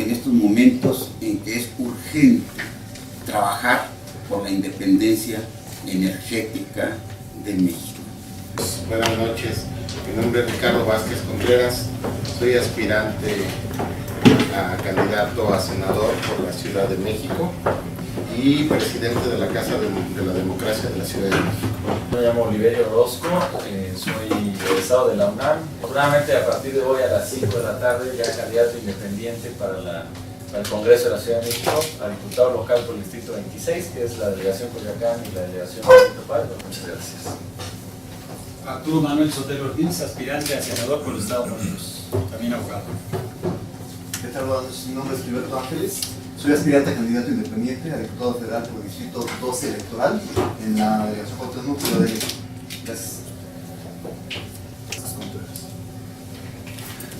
en estos momentos en que es urgente trabajar por la independencia energética de México. Buenas noches, mi nombre es Ricardo Vázquez Contreras, soy aspirante a candidato a senador por la Ciudad de México y presidente de la Casa de la Democracia de la Ciudad de México. Me llamo Oliverio Orozco, soy egresado de la UNAM. Seguramente a partir de hoy a las 5 de la tarde ya candidato independiente para el Congreso de la Ciudad de México, a diputado local por el Distrito 26, que es la delegación Coyoacán y la delegación municipal. Muchas gracias. Arturo Manuel Sotelo Ortiz, aspirante a senador por el Estado de Morelos, también abogado. ¿Qué tal? Buenas noches, mi nombre es Gilberto Ángeles, soy aspirante a candidato independiente a diputado federal por el Distrito 12 electoral en la delegación Cuauhtémoc de México. Gracias.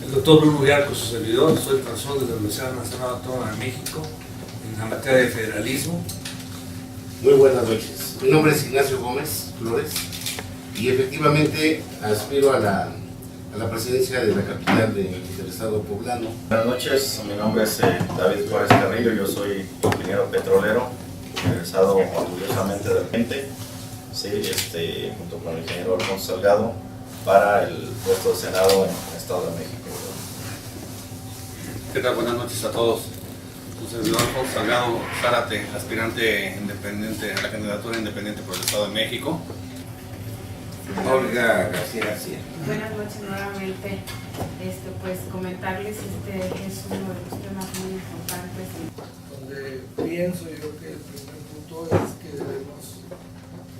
El doctor Bruno Villarco, su servidor, soy profesor de la Universidad Nacional Autónoma de México en la materia de federalismo. Muy buenas noches, mi nombre es Ignacio Gómez Flores y efectivamente aspiro a la presidencia de la capital del estado poblano. Buenas noches, mi nombre es David Juárez Carrillo, yo soy ingeniero petrolero, egresado orgullosamente del Gente, sí, junto con el ingeniero Alfonso Salgado, para el puesto de Senado en el Estado de México. ¿Qué tal? Buenas noches a todos. Su servidor Alfonso Salgado Zárate, aspirante independiente a la candidatura independiente por el Estado de México. Olga García García. Buenas noches nuevamente. Pues comentarles, es uno de los temas muy importantes. Donde pienso yo que el primer punto es que debemos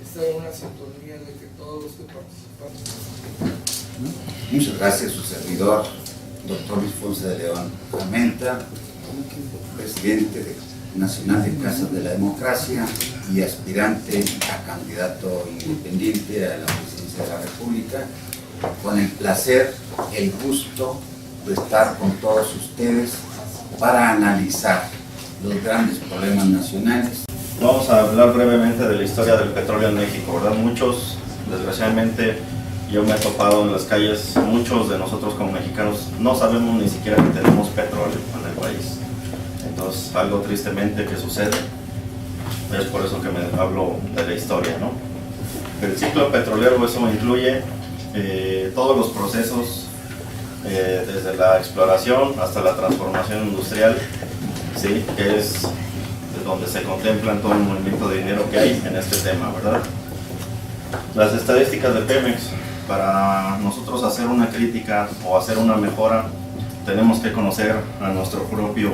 estar en una sintonía de que todos los que participamos. Muchas gracias, su servidor, doctor Luis Ponce de León Armenta, presidente nacional de Casas de la Democracia y aspirante a candidato independiente a la presidencia de la República, con el placer, el gusto de estar con todos ustedes para analizar los grandes problemas nacionales. Vamos a hablar brevemente de la historia del petróleo en México, ¿verdad? Muchos, desgraciadamente, yo me he topado en las calles, muchos de nosotros como mexicanos no sabemos ni siquiera que tenemos petróleo en el país. Entonces, algo tristemente que sucede, es por eso que me hablo de la historia, ¿no? El ciclo petrolero, eso incluye todos los procesos, desde la exploración hasta la transformación industrial, ¿sí? Que es donde se contempla todo el movimiento de dinero que hay en este tema, ¿verdad? Las estadísticas de Pemex, para nosotros hacer una crítica o hacer una mejora, tenemos que conocer a nuestro propio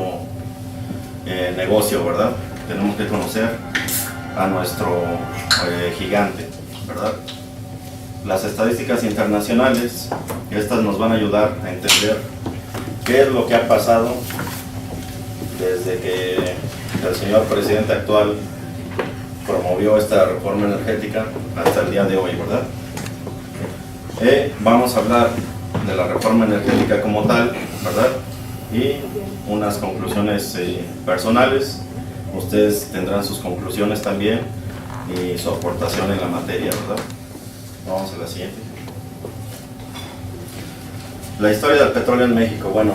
negocio, ¿verdad? Tenemos que conocer a nuestro gigante, ¿verdad? Las estadísticas internacionales, estas nos van a ayudar a entender qué es lo que ha pasado desde que el señor presidente actual promovió esta reforma energética hasta el día de hoy, ¿verdad? Vamos a hablar de la reforma energética como tal, ¿verdad? Y unas conclusiones personales. Ustedes tendrán sus conclusiones también y su aportación en la materia, ¿verdad? Vamos a la siguiente. La historia del petróleo en México. Bueno,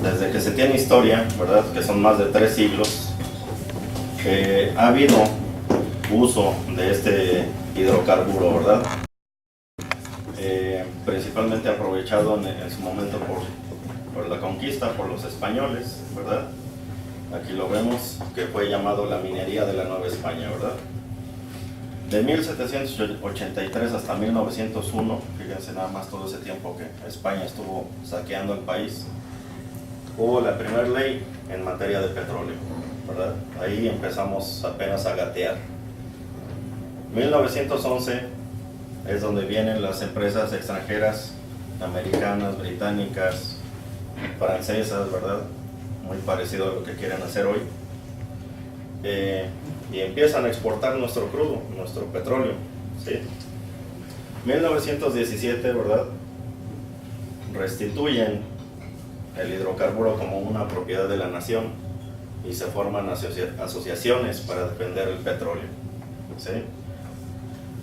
desde que se tiene historia, ¿verdad? Que son más de 3 siglos, ha habido uso de este hidrocarburo, ¿verdad? Principalmente aprovechado en su momento por la conquista, por los españoles, ¿verdad? Aquí lo vemos, que fue llamado la minería de la Nueva España, ¿verdad? De 1783 hasta 1901, fíjense nada más todo ese tiempo que España estuvo saqueando el país, hubo la primera ley en materia de petróleo, ¿verdad? Ahí empezamos apenas a gatear. 1911 es donde vienen las empresas extranjeras, americanas, británicas, francesas, ¿verdad? Muy parecido a lo que quieren hacer hoy. Y empiezan a exportar nuestro crudo, nuestro petróleo, ¿sí? 1917, ¿verdad? Restituyen el hidrocarburo como una propiedad de la nación y se forman asociaciones para defender el petróleo, ¿sí?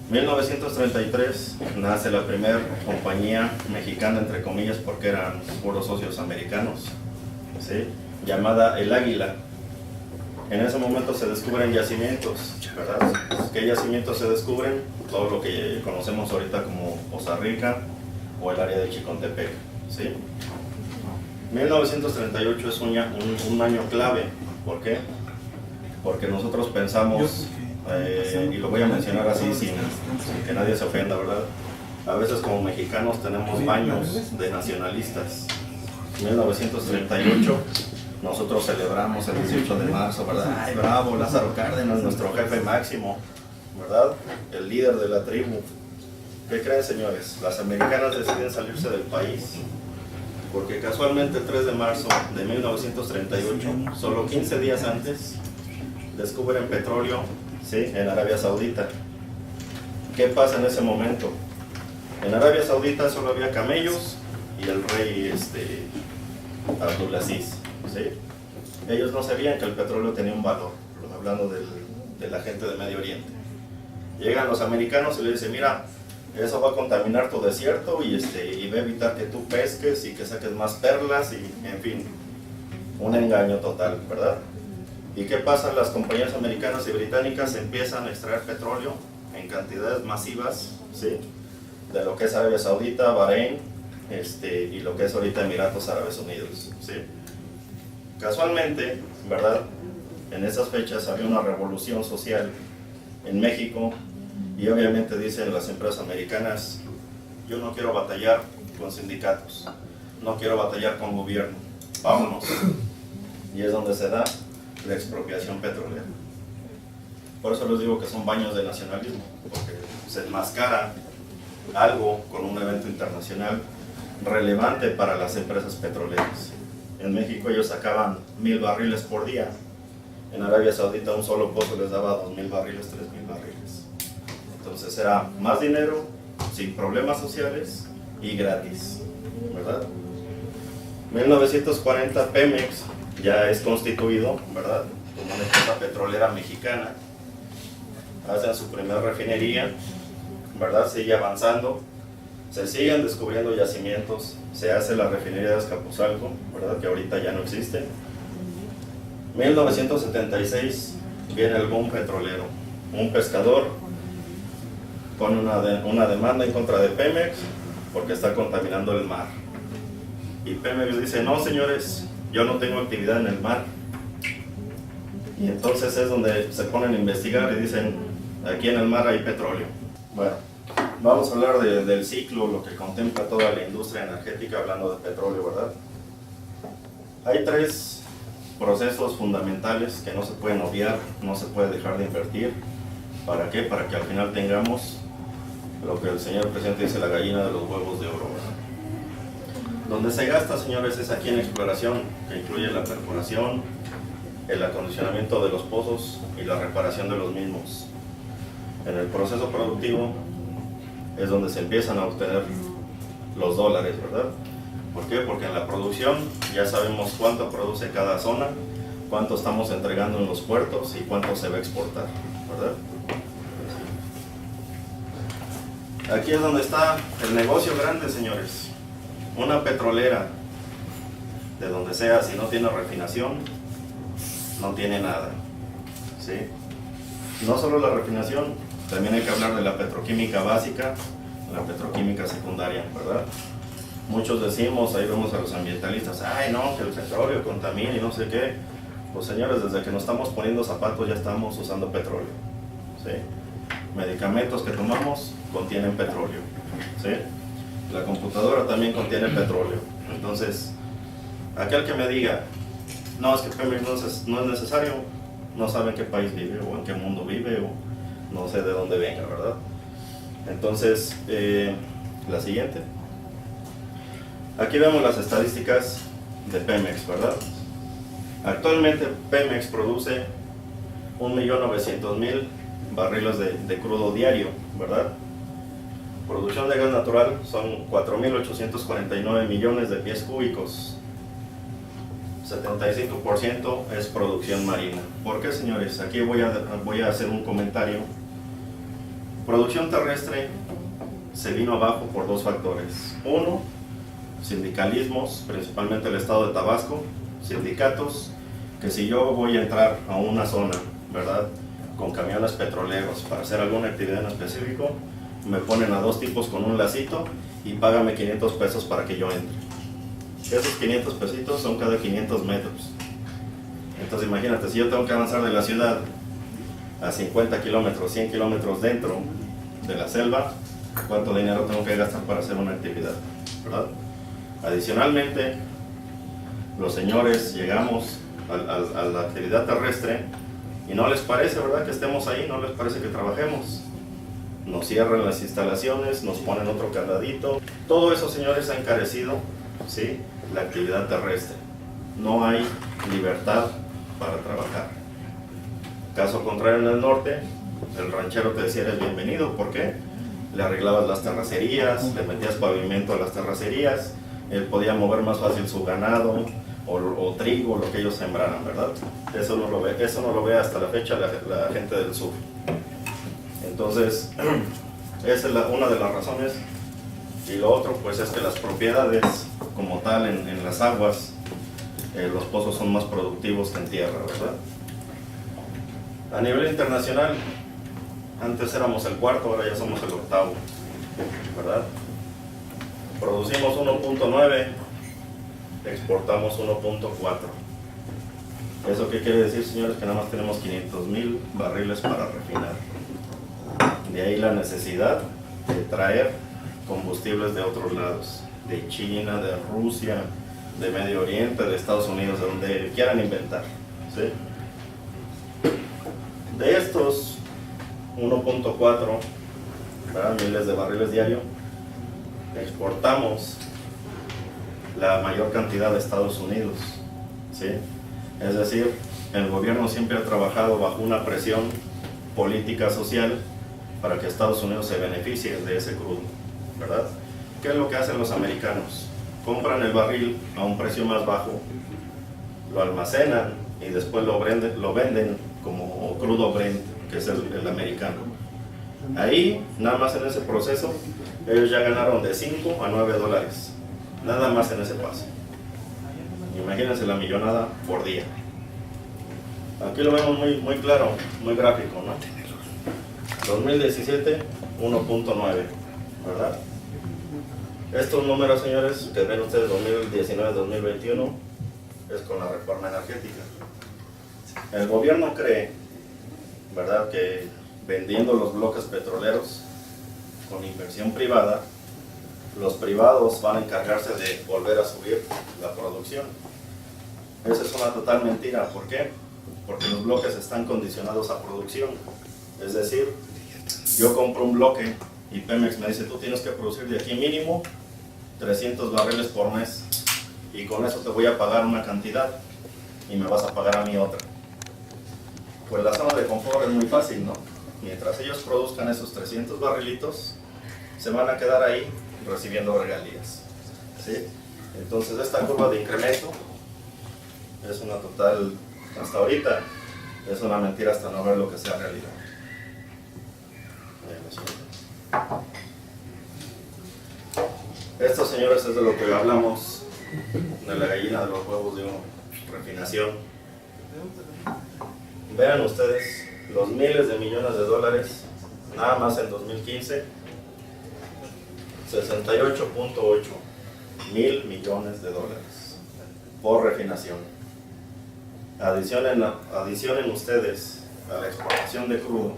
1933 nace la primera compañía mexicana, entre comillas, porque eran puros socios americanos, ¿sí? Llamada El Águila. En ese momento se descubren yacimientos, ¿verdad? ¿Qué yacimientos se descubren? Todo lo que conocemos ahorita como Poza Rica o el área de Chicontepec, ¿sí? 1938 es un año clave. ¿Por qué? Porque nosotros pensamos, y lo voy a mencionar así sin que nadie se ofenda, ¿verdad? A veces como mexicanos tenemos baños de nacionalistas. 1938 nosotros celebramos el 18 de marzo, ¿verdad? ¡Ay, bravo! Lázaro Cárdenas, nuestro jefe máximo, ¿verdad? El líder de la tribu. ¿Qué creen, señores? Las americanas deciden salirse del país porque casualmente el 3 de marzo de 1938, solo 15 días antes, descubren petróleo, ¿sí? En Arabia Saudita. ¿Qué pasa en ese momento? En Arabia Saudita solo había camellos y el rey Abdulaziz, ¿sí? Ellos no sabían que el petróleo tenía un valor, hablando de la gente de Medio Oriente. Llegan los americanos y le dicen, mira, eso va a contaminar tu desierto y va a evitar que tú pesques y que saques más perlas y, en fin, un engaño total, ¿verdad? ¿Y qué pasa? Las compañías americanas y británicas empiezan a extraer petróleo en cantidades masivas, ¿sí? De lo que es Arabia Saudita, Bahrein, y lo que es ahorita Emiratos Árabes Unidos, ¿sí? Casualmente, ¿verdad? En esas fechas había una revolución social en México y obviamente dicen las empresas americanas, yo no quiero batallar con sindicatos, no quiero batallar con gobierno, vámonos. Y es donde se da la expropiación petrolera. Por eso les digo que son baños de nacionalismo, porque se enmascara algo con un evento internacional relevante para las empresas petroleras. En México ellos sacaban 1000 barriles por día. En Arabia Saudita un solo pozo les daba 2000 barriles, 3000 barriles. Entonces era más dinero, sin problemas sociales y gratis, ¿verdad? 1940 Pemex ya es constituido, ¿verdad? Como una empresa petrolera mexicana. Hacen su primera refinería, ¿verdad? Sigue avanzando. Se siguen descubriendo yacimientos, se hace la refinería de Azcapotzalco, ¿verdad? Que ahorita ya no existe. 1976 viene el boom petrolero. Un pescador pone una demanda en contra de Pemex porque está contaminando el mar. Y Pemex dice, no señores, yo no tengo actividad en el mar. Y entonces es donde se ponen a investigar y dicen, aquí en el mar hay petróleo. Bueno, vamos a hablar del ciclo, lo que contempla toda la industria energética, hablando de petróleo, ¿verdad? Hay 3 procesos fundamentales que no se pueden obviar, no se puede dejar de invertir. ¿Para qué? Para que al final tengamos lo que el señor presidente dice, la gallina de los huevos de oro, ¿verdad? Donde se gasta, señores, es aquí en exploración, que incluye la perforación, el acondicionamiento de los pozos y la reparación de los mismos. En el proceso productivo es donde se empiezan a obtener los dólares, ¿verdad? ¿Por qué? Porque en la producción ya sabemos cuánto produce cada zona, cuánto estamos entregando en los puertos y cuánto se va a exportar, ¿verdad? Aquí es donde está el negocio grande, señores. Una petrolera, de donde sea, si no tiene refinación, no tiene nada, ¿sí? No solo la refinación, también hay que hablar de la petroquímica básica, la petroquímica secundaria, ¿verdad? Muchos decimos, ahí vemos a los ambientalistas, ay no, que el petróleo contamina y no sé qué. Pues señores, desde que nos estamos poniendo zapatos ya estamos usando petróleo, ¿sí? Medicamentos que tomamos contienen petróleo, ¿sí? La computadora también contiene petróleo. Entonces, aquel que me diga, no, es que Pemex no es necesario, no sabe en qué país vive o en qué mundo vive o no sé de dónde venga, ¿verdad? Entonces, la siguiente. Aquí vemos las estadísticas de Pemex, ¿verdad? Actualmente Pemex produce 1.900.000 barriles de crudo diario, ¿verdad? Producción de gas natural son 4.849 millones de pies cúbicos. 75% es producción marina. ¿Por qué, señores? Aquí voy a hacer un comentario. Producción terrestre se vino abajo por 2 factores. Uno, sindicalismos, principalmente el estado de Tabasco, sindicatos que si yo voy a entrar a una zona, ¿verdad?, con camiones petroleros para hacer alguna actividad en específico, me ponen a 2 tipos con un lacito y págame 500 pesos para que yo entre. Esos 500 pesitos son cada 500 metros. Entonces imagínate, si yo tengo que avanzar de la ciudad a 50 kilómetros, 100 kilómetros dentro de la selva, ¿cuánto dinero tengo que gastar para hacer una actividad? ¿Verdad? Adicionalmente, los señores llegamos a la actividad terrestre y no les parece, ¿verdad?, que estemos ahí, no les parece que trabajemos. Nos cierran las instalaciones, nos ponen otro candadito. Todo eso, señores, ha encarecido, ¿sí?, la actividad terrestre. No hay libertad para trabajar. Caso contrario, en el norte, el ranchero te decía eres bienvenido. ¿Por qué? Le arreglabas las terracerías, le metías pavimento a las terracerías, él podía mover más fácil su ganado o trigo, lo que ellos sembraran, ¿verdad? Eso no lo ve hasta la fecha la gente del sur. Entonces, esa es una de las razones. Y lo otro, pues, es que las propiedades como tal en las aguas, los pozos son más productivos que en tierra, ¿verdad? A nivel internacional, antes éramos el 4º, ahora ya somos el 8º, ¿verdad? Producimos 1.9, exportamos 1.4. ¿Eso qué quiere decir, señores? Que nada más tenemos 500,000 barriles para refinar. De ahí la necesidad de traer combustibles de otros lados, de China, de Rusia, de Medio Oriente, de Estados Unidos, de donde quieran inventar, ¿sí? De estos 1.4 miles de barriles diarios, exportamos la mayor cantidad de Estados Unidos, ¿sí? Es decir, el gobierno siempre ha trabajado bajo una presión política social para que Estados Unidos se beneficie de ese crudo, ¿verdad? ¿Qué es lo que hacen los americanos? Compran el barril a un precio más bajo, lo almacenan y después lo venden como crudo Brent, que es el americano. Ahí, nada más en ese proceso, ellos ya ganaron de 5 a 9 dólares, nada más en ese paso. Imagínense la millonada por día. Aquí lo vemos muy claro, muy gráfico, ¿no? 2017, 1.9, ¿verdad? Estos números, señores, que ven ustedes 2019-2021, es con la reforma energética. El gobierno cree, ¿verdad?, que vendiendo los bloques petroleros con inversión privada, los privados van a encargarse de volver a subir la producción. Esa es una total mentira. ¿Por qué? Porque los bloques están condicionados a producción. Es decir, yo compro un bloque y Pemex me dice, tú tienes que producir de aquí mínimo 300 barriles por mes y con eso te voy a pagar una cantidad y me vas a pagar a mí otra. Pues la zona de confort es muy fácil, ¿no? Mientras ellos produzcan esos 300 barrilitos, se van a quedar ahí recibiendo regalías, ¿sí? Entonces esta curva de incremento es una total, hasta ahorita, es una mentira hasta no ver lo que sea realidad. Esto, señores, es de lo que hablamos, de la gallina de los huevos de oro, refinación. Vean ustedes los miles de millones de dólares, nada más en 2015, 68.8 mil millones de dólares por refinación. Adicionen ustedes a la exportación de crudo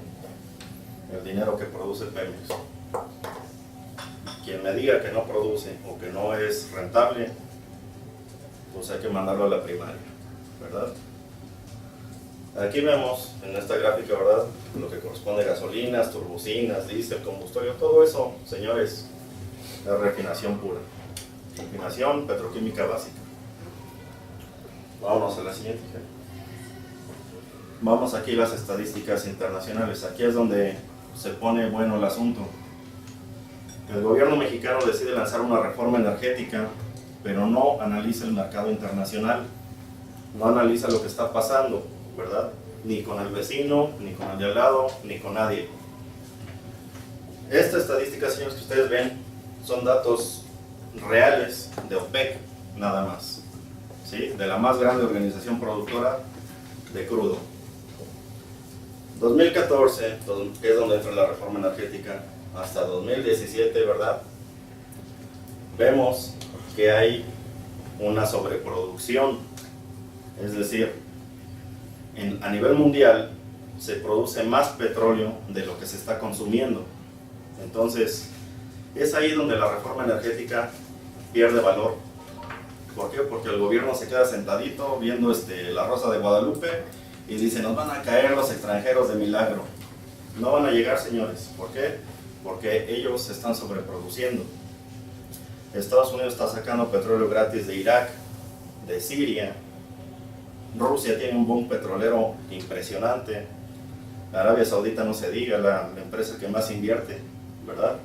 el dinero que produce Pemex. Quien me diga que no produce o que no es rentable, pues hay que mandarlo a la primaria, ¿verdad? Aquí vemos en esta gráfica, ¿verdad?, lo que corresponde a gasolinas, turbocinas, diésel, combustible, todo eso, señores, es refinación pura, refinación petroquímica básica. Vámonos a la siguiente. Vamos aquí a las estadísticas internacionales. Aquí es donde se pone bueno el asunto. El gobierno mexicano decide lanzar una reforma energética, pero no analiza el mercado internacional, no analiza lo que está pasando, ¿verdad? Ni con el vecino, ni con el de al lado, ni con nadie. Esta estadística, señores, que ustedes ven, son datos reales de OPEC, nada más, ¿sí? De la más grande organización productora de crudo. 2014, que es donde entra la reforma energética, hasta 2017, ¿verdad? Vemos que hay una sobreproducción, es decir, a nivel mundial se produce más petróleo de lo que se está consumiendo. Entonces, es ahí donde la reforma energética pierde valor. ¿Por qué? Porque el gobierno se queda sentadito viendo la Rosa de Guadalupe y dice, nos van a caer los extranjeros de milagro. No van a llegar, señores. ¿Por qué? Porque ellos se están sobreproduciendo. Estados Unidos está sacando petróleo gratis de Irak, de Siria. Rusia tiene un boom petrolero impresionante. Arabia Saudita no se diga, la empresa que más invierte, ¿verdad?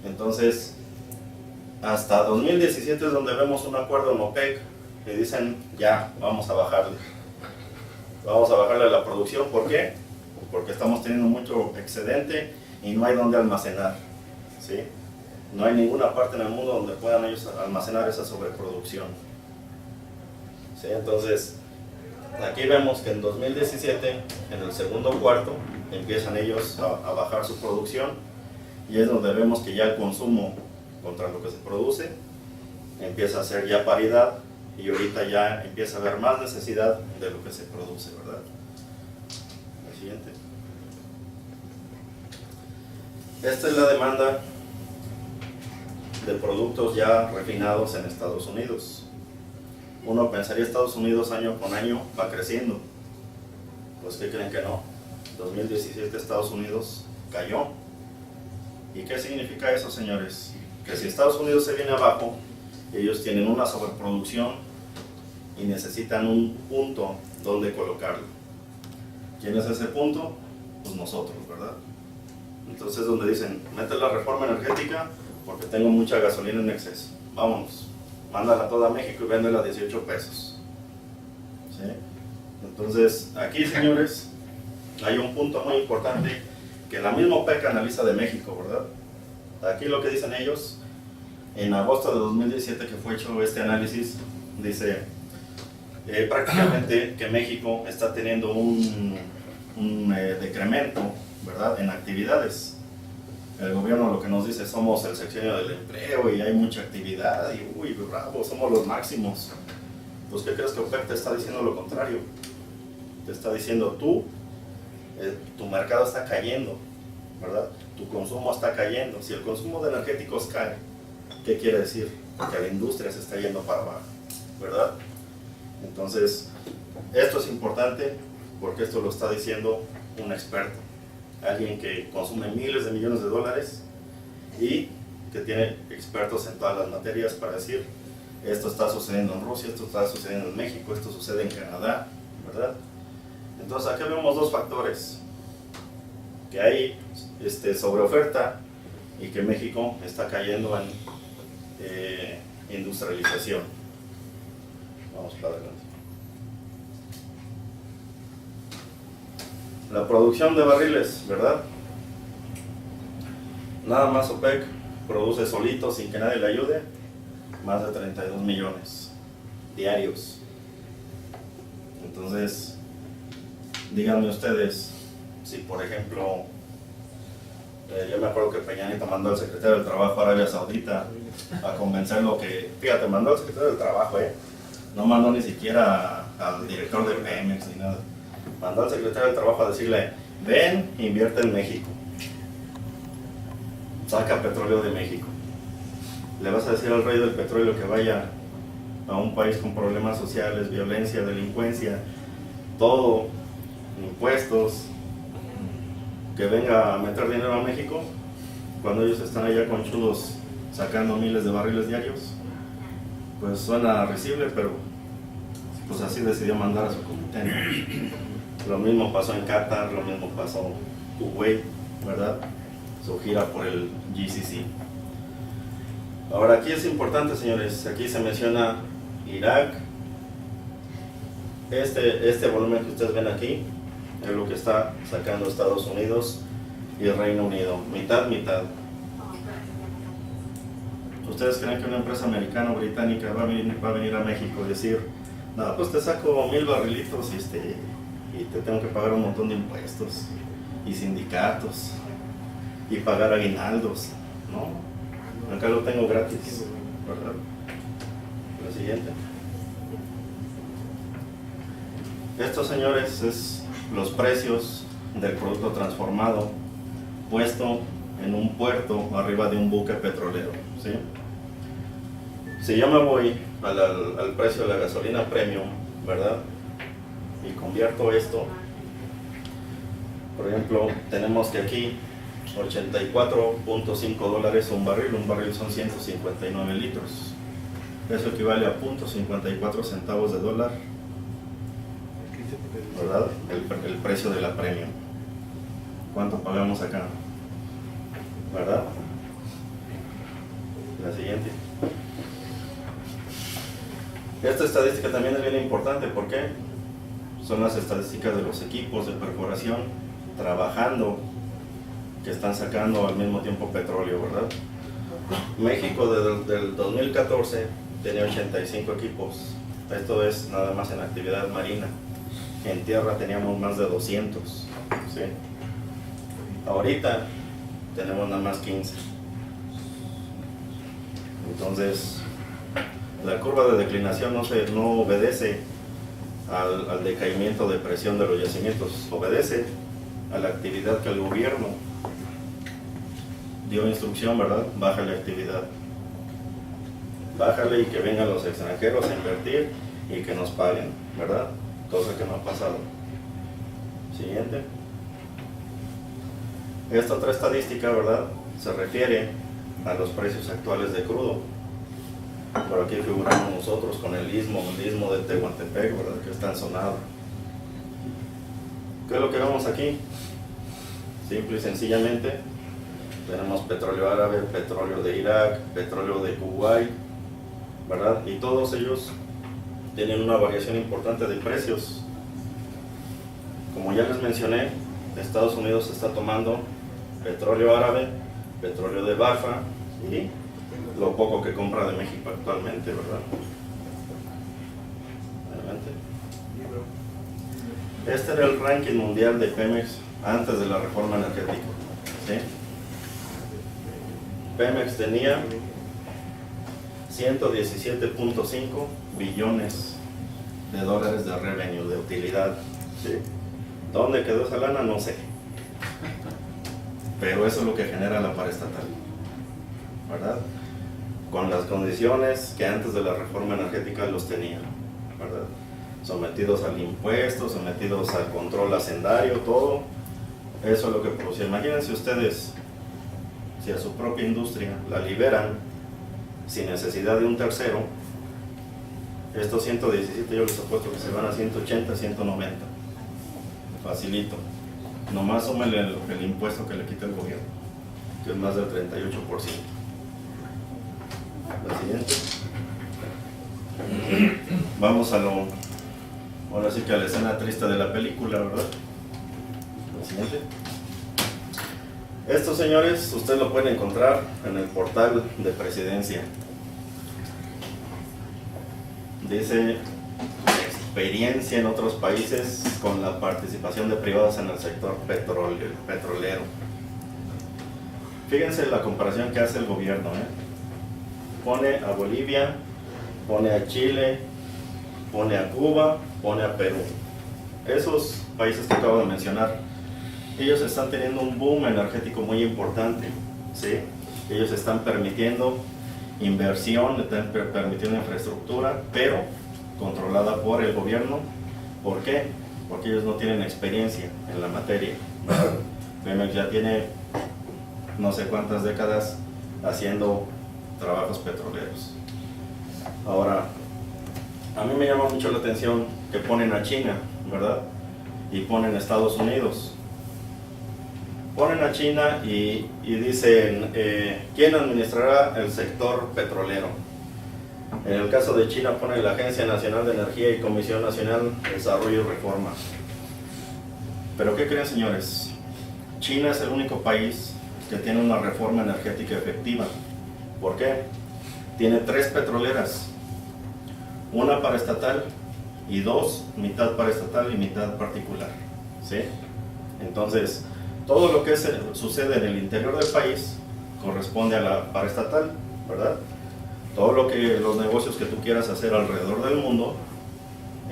Entonces, hasta 2017 es donde vemos un acuerdo en OPEC que dicen, ya, vamos a bajarle la producción. ¿Por qué? Porque estamos teniendo mucho excedente y no hay donde almacenar, ¿sí? No hay ninguna parte en el mundo donde puedan ellos almacenar esa sobreproducción, ¿sí? Entonces, aquí vemos que en 2017, en el segundo cuarto, empiezan ellos a bajar su producción y es donde vemos que ya el consumo contra lo que se produce empieza a ser ya paridad y ahorita ya empieza a haber más necesidad de lo que se produce, ¿verdad? El siguiente. Esta es la demanda de productos ya refinados en Estados Unidos. Uno pensaría Estados Unidos año con año va creciendo. Pues ¿qué creen que no? 2017 Estados Unidos cayó. ¿Y qué significa eso, señores? Que si Estados Unidos se viene abajo, ellos tienen una sobreproducción y necesitan un punto donde colocarlo. ¿Quién es ese punto? Pues nosotros, ¿verdad? Entonces donde dicen, mete la reforma energética porque tengo mucha gasolina en exceso. Vámonos, mándala toda a México y véndela a 18 pesos. ¿Sí? Entonces, aquí, señores, hay un punto muy importante que la misma OPEC analiza de México, ¿verdad? Aquí lo que dicen ellos, en agosto de 2017 que fue hecho este análisis, dice prácticamente que México está teniendo un decremento, ¿verdad?, en actividades. El gobierno lo que nos dice, somos el sexenio del empleo y hay mucha actividad y uy, bravo, somos los máximos. Pues ¿qué crees que OPEC te está diciendo lo contrario? Te está diciendo tu mercado está cayendo, ¿verdad? Tu consumo está cayendo. Si el consumo de energéticos cae, ¿qué quiere decir? Que la industria se está yendo para abajo, ¿verdad? Entonces, esto es importante porque esto lo está diciendo un experto, alguien que consume miles de millones de dólares y que tiene expertos en todas las materias para decir, esto está sucediendo en Rusia, esto está sucediendo en México, esto sucede en Canadá, ¿verdad? Entonces, aquí vemos dos factores, que hay sobreoferta y que México está cayendo en industrialización. Vamos para adelante. La producción de barriles, ¿verdad? Nada más OPEC produce solito, sin que nadie le ayude, más de 32 millones diarios. Entonces, díganme ustedes, si por ejemplo, yo me acuerdo que Peña Nieto mandó al secretario del Trabajo a Arabia Saudita a convencerlo que, fíjate, mandó al secretario del Trabajo, no mandó ni siquiera al director de Pemex ni nada. Mandó al secretario del Trabajo a decirle, ven, invierte en México, saca petróleo de México. Le vas a decir al rey del petróleo que vaya a un país con problemas sociales, violencia, delincuencia, todo, impuestos, que venga a meter dinero a México, cuando ellos están allá con chulos sacando miles de barriles diarios. Pues suena risible, pero pues así decidió mandar a su comité, ¿no? Lo mismo pasó en Qatar, lo mismo pasó en Kuwait, ¿verdad? Su gira por el GCC. Ahora aquí es importante, señores, aquí se menciona Irak. Este volumen que ustedes ven aquí es lo que está sacando Estados Unidos y el Reino Unido, mitad, mitad. ¿Ustedes creen que una empresa americana o británica va a venir a México y decir, No, pues te saco 1000 barrilitos y te tengo que pagar un montón de impuestos y sindicatos y pagar aguinaldos, ¿no? Acá lo tengo gratis, ¿verdad? La siguiente. Estos, señores, es los precios del producto transformado puesto en un puerto arriba de un buque petrolero, ¿sí? Si yo me voy al precio de la gasolina premium, ¿verdad? Y convierto esto, por ejemplo, tenemos que aquí 84.5 dólares un barril son 159 litros. Eso equivale a 0.54 centavos de dólar, ¿verdad? El precio de la premium. ¿Cuánto pagamos acá? ¿Verdad? La siguiente. Esta estadística también es bien importante, ¿por qué? Son las estadísticas de los equipos de perforación trabajando, que están sacando al mismo tiempo petróleo, ¿verdad? México del 2014 tenía 85 equipos, esto es nada más en actividad marina. En tierra teníamos más de 200, ¿sí? Ahorita tenemos nada más 15. Entonces, la curva de declinación no obedece al decaimiento de presión de los yacimientos, obedece a la actividad que el gobierno dio instrucción, ¿verdad? Bájale actividad, bájale y que vengan los extranjeros a invertir y que nos paguen, ¿verdad? Cosa que no ha pasado. Siguiente. Esta otra estadística, ¿verdad?, se refiere a los precios actuales de crudo. Por aquí figuramos nosotros con el istmo de Tehuantepec, ¿verdad?, que está en sonado. ¿Qué es lo que vemos aquí? Simple y sencillamente, tenemos petróleo árabe, petróleo de Irak, petróleo de Kuwait, ¿verdad? Y todos ellos tienen una variación importante de precios. Como ya les mencioné, Estados Unidos está tomando petróleo árabe, petróleo de Baja y lo poco que compra de México actualmente, ¿verdad? Adelante. Este era el ranking mundial de Pemex antes de la reforma energética, ¿sí? Pemex tenía 117.5 billones de dólares de revenue, de utilidad, ¿sí? ¿Dónde quedó esa lana? No sé. Pero eso es lo que genera la paraestatal, ¿verdad? Con las condiciones que antes de la reforma energética los tenían, ¿verdad? Sometidos al impuesto, sometidos al control hacendario, todo. Eso es lo que producía. Imagínense ustedes, si a su propia industria la liberan sin necesidad de un tercero, estos 117 yo les apuesto que se van a 180, 190. Facilito. Nomás súmele el impuesto que le quita el gobierno, que es más del 38%. La siguiente. Vamos ahora sí que a la escena triste de la película, ¿verdad? La siguiente. Estos, señores, ustedes lo pueden encontrar en el portal de Presidencia. Dice: experiencia en otros países con la participación de privados en el sector petrolero. Fíjense la comparación que hace el gobierno, Pone a Bolivia, pone a Chile, pone a Cuba, pone a Perú. Esos países que acabo de mencionar, ellos están teniendo un boom energético muy importante, ¿sí? Ellos están permitiendo inversión, están permitiendo infraestructura, pero controlada por el gobierno. ¿Por qué? Porque ellos no tienen experiencia en la materia, ¿verdad? Pemex ya tiene no sé cuántas décadas haciendo trabajos petroleros. Ahora, a mí me llama mucho la atención que ponen a China, ¿verdad? Y ponen a Estados Unidos. Ponen a China y dicen, ¿quién administrará el sector petrolero? En el caso de China pone la Agencia Nacional de Energía y Comisión Nacional de Desarrollo y Reforma. ¿Pero qué creen, señores? China es el único país que tiene una reforma energética efectiva. ¿Por qué? Tiene 3 petroleras, una paraestatal y 2, mitad paraestatal y mitad particular, ¿sí? Entonces, todo lo que sucede en el interior del país corresponde a la paraestatal, ¿verdad? Todo los negocios que tú quieras hacer alrededor del mundo,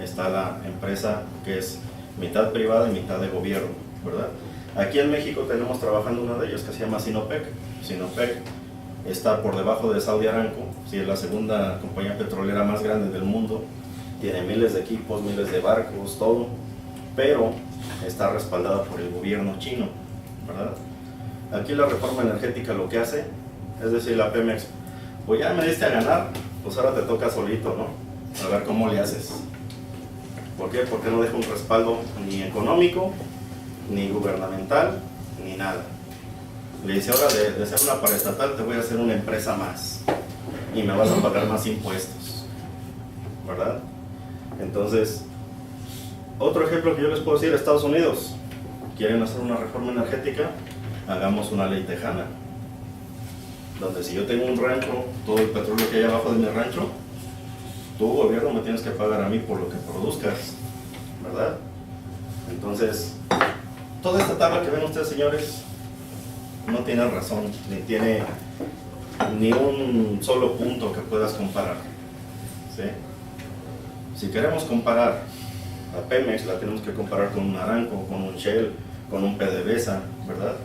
está la empresa que es mitad privada y mitad de gobierno, ¿verdad? Aquí en México tenemos trabajando una de ellas que se llama Sinopec. Sinopec está por debajo de Saudi Aramco, sí, es la segunda compañía petrolera más grande del mundo, tiene miles de equipos, miles de barcos, todo, pero está respaldada por el gobierno chino, ¿verdad? Aquí la reforma energética lo que hace es decir, la Pemex, pues ya me diste a ganar, pues ahora te toca solito, ¿no? A ver cómo le haces. ¿Por qué? Porque no deja un respaldo ni económico, ni gubernamental, ni nada. Le dice, ahora de ser una paraestatal te voy a hacer una empresa más y me vas a pagar más impuestos, ¿verdad? Entonces, otro ejemplo que yo les puedo decir, Estados Unidos, quieren hacer una reforma energética, hagamos una ley tejana, donde si yo tengo un rancho, todo el petróleo que hay abajo de mi rancho, tu gobierno me tienes que pagar a mí por lo que produzcas, ¿verdad? Entonces, toda esta tabla que ven ustedes, señores, no tiene razón, ni tiene ni un solo punto que puedas comparar, ¿sí? Si queremos comparar a Pemex, la tenemos que comparar con un Aramco, con un Shell, con un PDVSA, ¿verdad?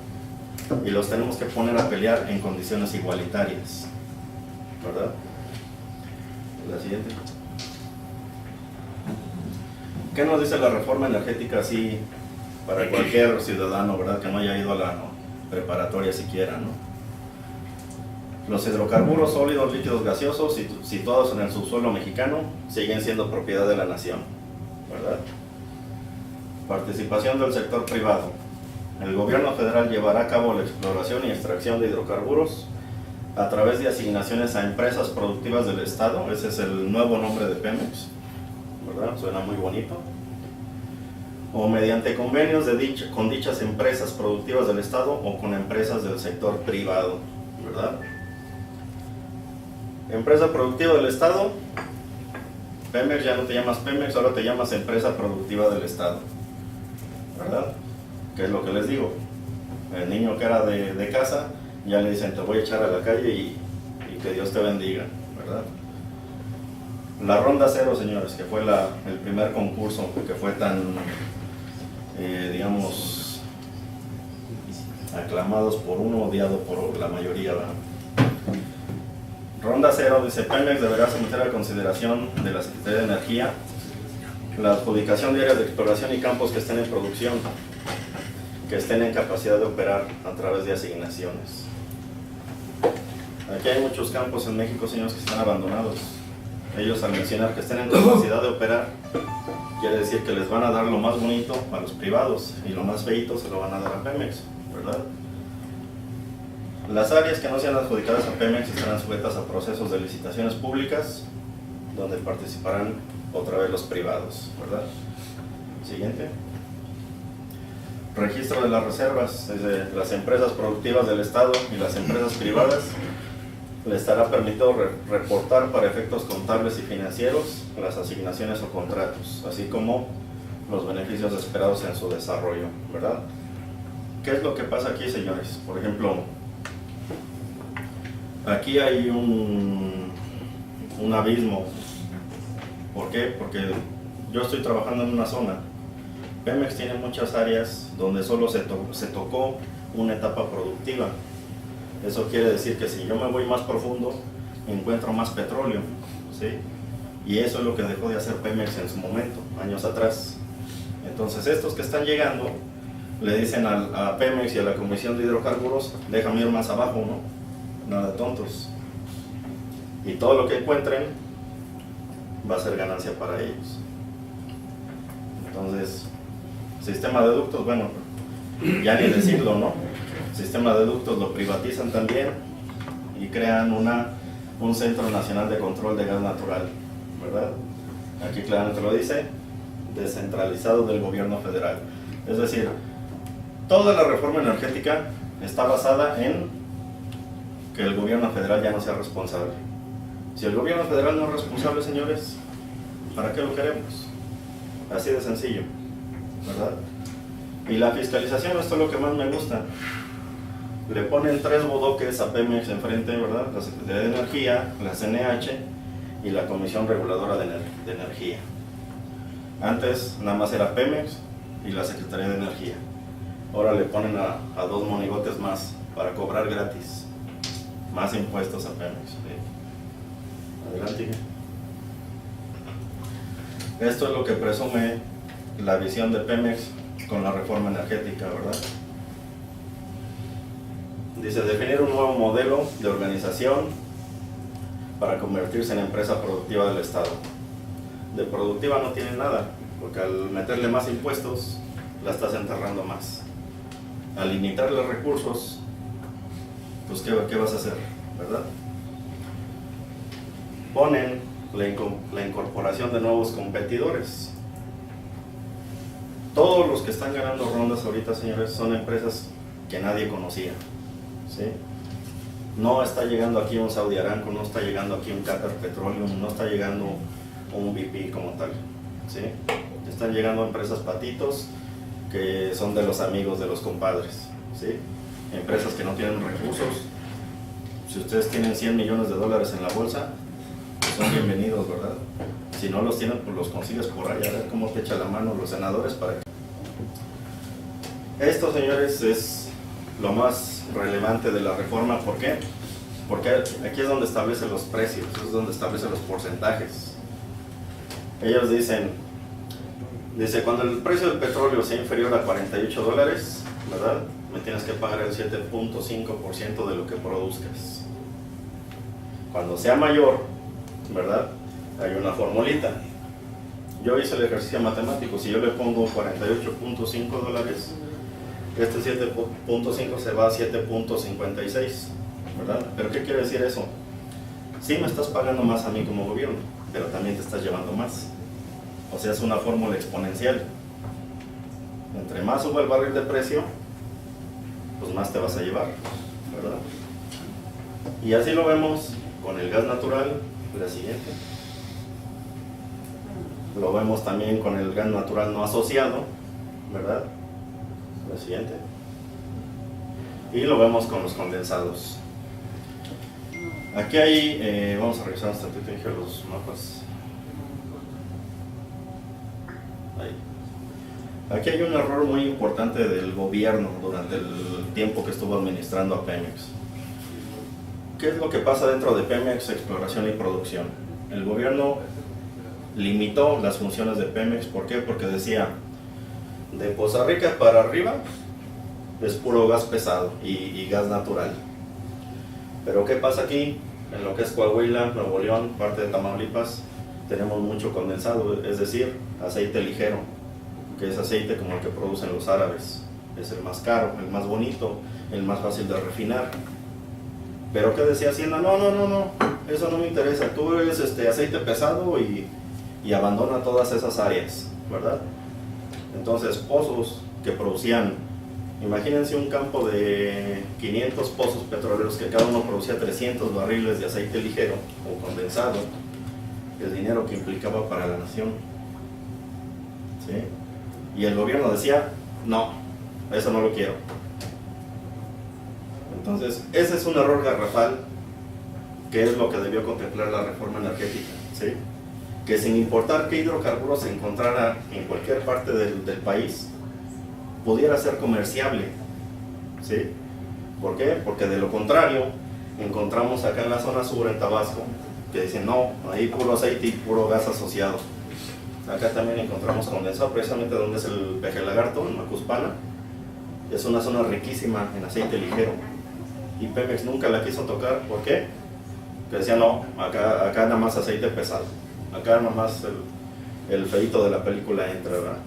Y los tenemos que poner a pelear en condiciones igualitarias, ¿verdad? La siguiente. ¿Qué nos dice la reforma energética así para cualquier ciudadano, verdad, que no haya ido a la preparatoria siquiera, ¿no? Los hidrocarburos sólidos, líquidos, gaseosos, situados en el subsuelo mexicano, siguen siendo propiedad de la nación, ¿verdad? Participación del sector privado. El gobierno federal llevará a cabo la exploración y extracción de hidrocarburos a través de asignaciones a empresas productivas del Estado. Ese es el nuevo nombre de Pemex, ¿verdad? Suena muy bonito. O mediante convenios con dichas empresas productivas del Estado o con empresas del sector privado, ¿verdad? Empresa productiva del Estado, Pemex, ya no te llamas Pemex, ahora te llamas Empresa Productiva del Estado, ¿verdad? ¿Qué es lo que les digo? El niño que era de casa, ya le dicen, te voy a echar a la calle y que Dios te bendiga, ¿verdad? La Ronda Cero, señores, que fue el primer concurso que fue tan, digamos, aclamados por uno, odiado por la mayoría, ¿verdad? Ronda Cero, dice, Pemex deberá someter a consideración de la Secretaría de Energía la adjudicación de áreas de exploración y campos que estén en producción, que estén en capacidad de operar a través de asignaciones. Aquí hay muchos campos en México, señores, que están abandonados. Ellos, al mencionar que estén en capacidad de operar, quiere decir que les van a dar lo más bonito a los privados y lo más feito se lo van a dar a Pemex, ¿verdad? Las áreas que no sean adjudicadas a Pemex estarán sujetas a procesos de licitaciones públicas, donde participarán otra vez los privados, ¿verdad? Siguiente. Registro de las reservas. Desde las empresas productivas del Estado y las empresas privadas le estará permitido reportar para efectos contables y financieros las asignaciones o contratos, así como los beneficios esperados en su desarrollo, ¿verdad? ¿Qué es lo que pasa aquí, señores? Por ejemplo, aquí hay un abismo. ¿Por qué? Porque yo estoy trabajando en una zona. Pemex tiene muchas áreas donde solo se tocó una etapa productiva. Eso quiere decir que si yo me voy más profundo, encuentro más petróleo, ¿sí? Y eso es lo que dejó de hacer Pemex en su momento, años atrás. Entonces estos que están llegando le dicen a Pemex y a la Comisión de Hidrocarburos, déjame ir más abajo, ¿no? Nada de tontos. Y todo lo que encuentren va a ser ganancia para ellos. Entonces, sistema de ductos, bueno, ya ni decirlo, ¿no? Sistema de ductos lo privatizan también y crean un Centro Nacional de Control de Gas Natural, ¿verdad? Aquí claramente lo dice, descentralizado del gobierno federal. Es decir, toda la reforma energética está basada en que el gobierno federal ya no sea responsable. Si el gobierno federal no es responsable, señores, ¿para qué lo queremos? Así de sencillo, ¿verdad? Y la fiscalización, esto es lo que más me gusta. Le ponen 3 bodoques a Pemex enfrente, ¿verdad? La Secretaría de Energía, la CNH y la Comisión Reguladora de Energía. Antes nada más era Pemex y la Secretaría de Energía. Ahora le ponen a 2 monigotes más para cobrar gratis más impuestos a Pemex. ¿Sí? Adelante. Esto es lo que presume la visión de Pemex con la reforma energética, ¿verdad? Dice, definir un nuevo modelo de organización para convertirse en empresa productiva del Estado. De productiva no tiene nada, porque al meterle más impuestos, la estás enterrando más. Al limitarle recursos, pues ¿qué vas a hacer? ¿Verdad? Ponen la incorporación de nuevos competidores. Todos los que están ganando rondas ahorita, señores, son empresas que nadie conocía. ¿Sí? No está llegando aquí un Saudi Aramco, no está llegando aquí un Qatar Petroleum, no está llegando un BP como tal. ¿Sí? Están llegando empresas patitos que son de los amigos, de los compadres. ¿Sí? Empresas que no tienen recursos. Si ustedes tienen 100 millones de dólares en la bolsa, pues son bienvenidos, ¿verdad? Si no los tienen, pues los consigues por ahí, a ver cómo te echa la mano los senadores para que... Esto, señores, es lo más relevante de la reforma. ¿Por qué? Porque aquí es donde establece los precios, es donde establece los porcentajes. Ellos dicen, cuando el precio del petróleo sea inferior a 48 dólares, ¿verdad? Me tienes que pagar el 7.5% de lo que produzcas. Cuando sea mayor, ¿verdad? Hay una formulita. Yo hice el ejercicio matemático. Si yo le pongo 48.5 dólares, este 7.5 se va a 7.56, ¿verdad? ¿Pero qué quiere decir eso? Sí me estás pagando más a mí como gobierno, pero también te estás llevando más. O sea, es una fórmula exponencial. Entre más suba el barril de precio, pues más te vas a llevar, ¿verdad? Y así lo vemos con el gas natural, la siguiente. Lo vemos también con el gas natural no asociado, ¿verdad? La siguiente. Y lo vemos con los condensados. Aquí hay, vamos a revisar hasta que tenga los mapas. Ahí. Aquí hay un error muy importante del gobierno durante el tiempo que estuvo administrando a Pemex. ¿Qué es lo que pasa dentro de Pemex, exploración y producción? El gobierno limitó las funciones de Pemex. ¿Por qué? Porque decía, de Poza Rica para arriba es puro gas pesado y gas natural. Pero ¿qué pasa aquí? En lo que es Coahuila, Nuevo León, parte de Tamaulipas, tenemos mucho condensado, es decir, aceite ligero, que es aceite como el que producen los árabes. Es el más caro, el más bonito, el más fácil de refinar. Pero ¿qué decía Hacienda? No, eso no me interesa. Tú eres aceite pesado y abandona todas esas áreas, ¿verdad? Entonces, pozos que producían, imagínense un campo de 500 pozos petroleros que cada uno producía 300 barriles de aceite ligero o condensado, el dinero que implicaba para la nación. ¿Sí? Y el gobierno decía, no, eso no lo quiero. Entonces, ese es un error garrafal, que es lo que debió contemplar la reforma energética, ¿sí? Que sin importar qué hidrocarburos se encontrara en cualquier parte del país, pudiera ser comerciable, ¿sí? ¿Por qué? Porque de lo contrario, encontramos acá en la zona sur, en Tabasco, que dicen, no, ahí puro aceite y puro gas asociado. Acá también encontramos condensado, precisamente donde es el Peje Lagarto, en Macuspana. Es una zona riquísima en aceite ligero. Y Pemex nunca la quiso tocar. ¿Por qué? Que decía, no, acá nada más aceite pesado. Acá nada más el feíto de la película entra, ¿verdad?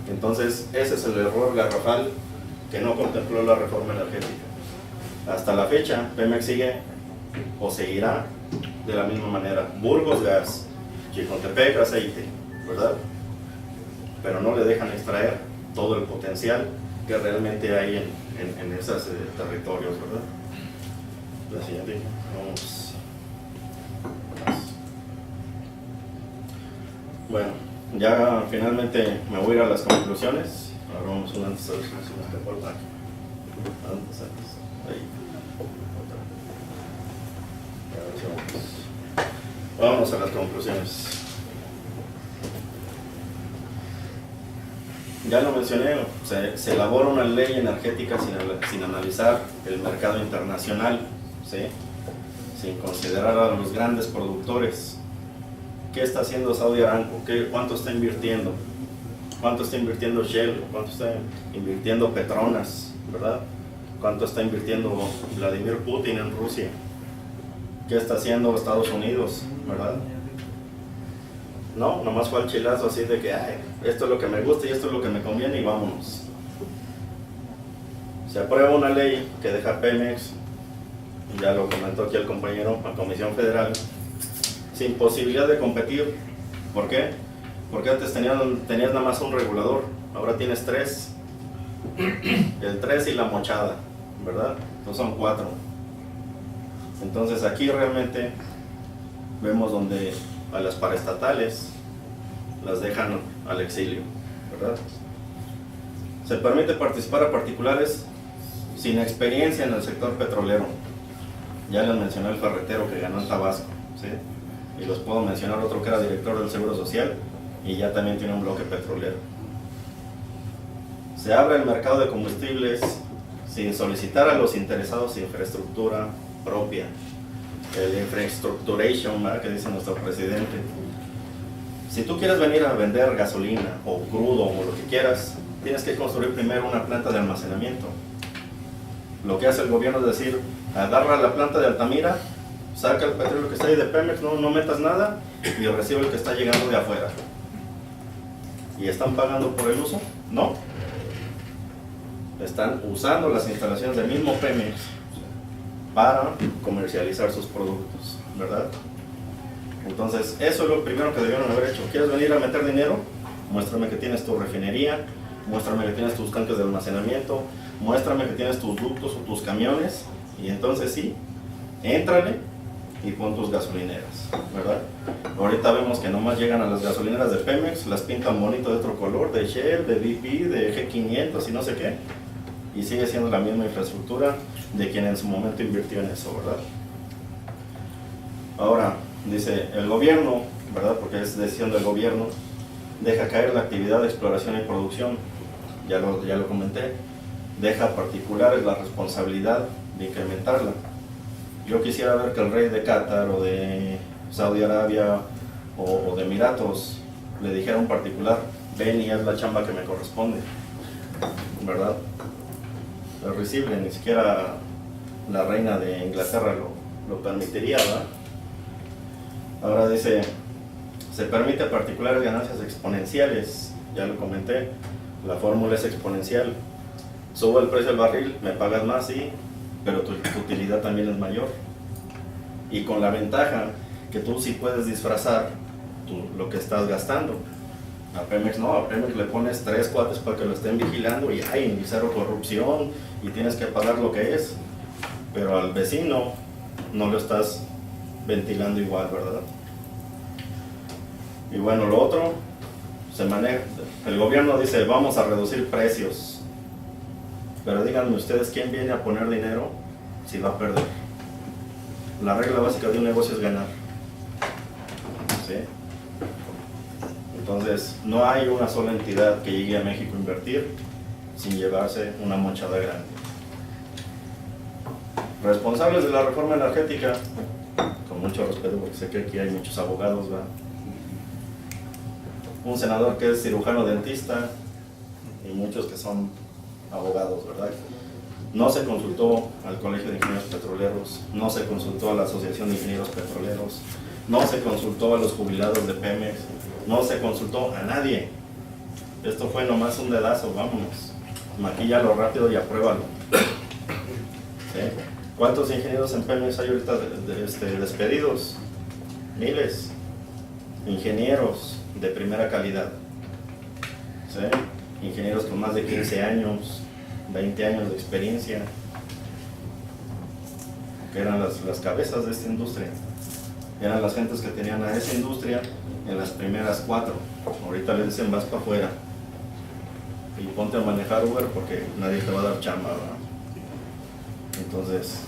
Entonces, ese es el error garrafal que no contempló la reforma energética. Hasta la fecha, Pemex sigue o seguirá de la misma manera. Burgos gas, Chicontepec aceite, ¿verdad? Pero no le dejan extraer todo el potencial que realmente hay en esos territorios, ¿verdad? La siguiente, vamos. Bueno, ya finalmente me voy a ir a las conclusiones. Ahora vamos un antes, a ver si me escapó el back. Antes. Ahí. Vamos a las conclusiones. Ya lo mencioné, se elabora una ley energética sin analizar el mercado internacional, ¿sí? Sin considerar a los grandes productores. ¿Qué está haciendo Saudi Aramco? ¿Cuánto está invirtiendo? ¿Cuánto está invirtiendo Shell? ¿Cuánto está invirtiendo Petronas? ¿Verdad? ¿Cuánto está invirtiendo Vladimir Putin en Rusia? ¿Qué está haciendo Estados Unidos? ¿Verdad? No, nomás fue al chilazo así de que esto es lo que me gusta y esto es lo que me conviene y vámonos. Se aprueba una ley que deja a Pemex, ya lo comentó aquí el compañero, a Comisión Federal, sin posibilidad de competir. ¿Por qué? Porque antes tenías nada más un regulador, ahora tienes 3. El 3 y la mochada, ¿verdad? Entonces son 4. Entonces aquí realmente vemos donde a las paraestatales las dejan al exilio, ¿verdad? Se permite participar a particulares sin experiencia en el sector petrolero. Ya les mencioné el ferretero que ganó en Tabasco, ¿sí? Y los puedo mencionar otro que era director del Seguro Social y ya también tiene un bloque petrolero. Se abre el mercado de combustibles sin solicitar a los interesados infraestructura propia. El infrastructuration, ¿verdad?, que dice nuestro presidente. Si tú quieres venir a vender gasolina o crudo o lo que quieras, tienes que construir primero una planta de almacenamiento. Lo que hace el gobierno es decir, agarra la planta de Altamira, saca el petróleo que está ahí de Pemex, no metas nada y recibe el que está llegando de afuera. ¿Y están pagando por el uso? No. Están usando las instalaciones del mismo Pemex para comercializar sus productos, ¿verdad? Entonces, eso es lo primero que debieron haber hecho. ¿Quieres venir a meter dinero? Muéstrame que tienes tu refinería, muéstrame que tienes tus tanques de almacenamiento, muéstrame que tienes tus ductos o tus camiones, y entonces sí, éntrale y pon tus gasolineras, ¿verdad? Ahorita vemos que nomás llegan a las gasolineras de Pemex, las pintan bonito de otro color, de Shell, de BP, de G500 y no sé qué, y sigue siendo la misma infraestructura de quien en su momento invirtió en eso, ¿verdad? Ahora, dice el gobierno, ¿verdad? Porque es decisión del gobierno, deja caer la actividad de exploración y producción, ya lo comenté, deja a particulares la responsabilidad de incrementarla. Yo quisiera ver que el rey de Qatar o de Saudi Arabia o de Emiratos le dijera a un particular, ven y haz la chamba que me corresponde, ¿verdad? Es risible, ni siquiera la reina de Inglaterra lo permitiría, ¿verdad? Ahora dice, se permite a particulares ganancias exponenciales, ya lo comenté, la fórmula es exponencial. Sube el precio del barril, me pagas más, sí, pero tu utilidad también es mayor. Y con la ventaja que tú sí puedes disfrazar lo que estás gastando. A Pemex no, a Pemex le pones 3 cuates para que lo estén vigilando y hay cero corrupción y tienes que pagar lo que es. Pero al vecino no lo estás ventilando igual, ¿verdad? Y bueno, lo otro, se maneja, el gobierno dice vamos a reducir precios, pero díganme ustedes quién viene a poner dinero si va a perder. La regla básica de un negocio es ganar, ¿sí? Entonces no hay una sola entidad que llegue a México a invertir sin llevarse una mochada grande. Responsables de la reforma energética, con mucho respeto porque sé que aquí hay muchos abogados, ¿verdad? Un senador que es cirujano dentista y muchos que son abogados, ¿verdad? No se consultó al Colegio de Ingenieros Petroleros, no se consultó a la Asociación de Ingenieros Petroleros, no se consultó a los jubilados de Pemex, no se consultó a nadie. Esto fue nomás un dedazo, vámonos, maquíllalo rápido y apruébalo. ¿Sí? ¿Cuántos ingenieros en Pemex hay ahorita despedidos? Miles. Ingenieros de primera calidad, ¿sí? Ingenieros con más de 15 años, 20 años de experiencia, que eran las cabezas de esta industria, eran las gentes que tenían a esa industria en las primeras 4. Ahorita les dicen vas para afuera y ponte a manejar Uber porque nadie te va a dar chamba, ¿verdad? Entonces,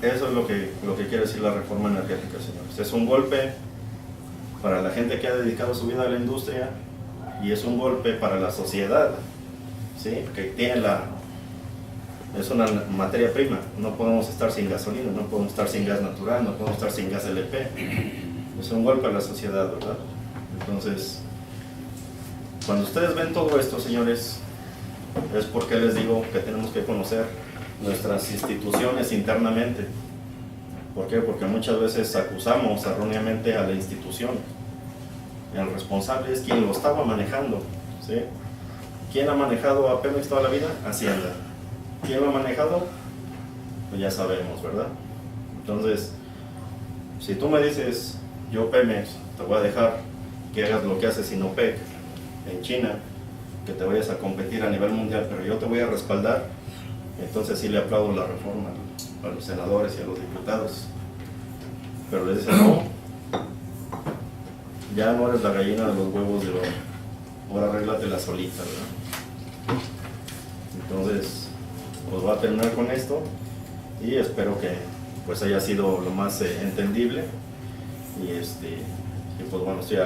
eso es lo que quiere decir la reforma energética, señores. Es un golpe para la gente que ha dedicado su vida a la industria y es un golpe para la sociedad, ¿sí? Que tiene es una materia prima. No podemos estar sin gasolina, no podemos estar sin gas natural, no podemos estar sin gas LP. Es un golpe a la sociedad, ¿verdad? Entonces, cuando ustedes ven todo esto, señores, es porque les digo que tenemos que conocer nuestras instituciones internamente. ¿Por qué? Porque muchas veces acusamos erróneamente a la institución. El responsable es quien lo estaba manejando, ¿sí? ¿Quién ha manejado a Pemex toda la vida? Hacienda. ¿Quién lo ha manejado? Pues ya sabemos, ¿verdad? Entonces, si tú me dices, yo Pemex, te voy a dejar que hagas lo que hace Sinopec en China, que te vayas a competir a nivel mundial, pero yo te voy a respaldar, entonces sí le aplaudo la reforma a los senadores y a los diputados. Pero les dicen, no, ya no eres la gallina de los huevos de oro, ahora arréglatela solita, ¿verdad? Entonces, pues voy a terminar con esto y espero que pues haya sido lo más entendible y pues bueno, estoy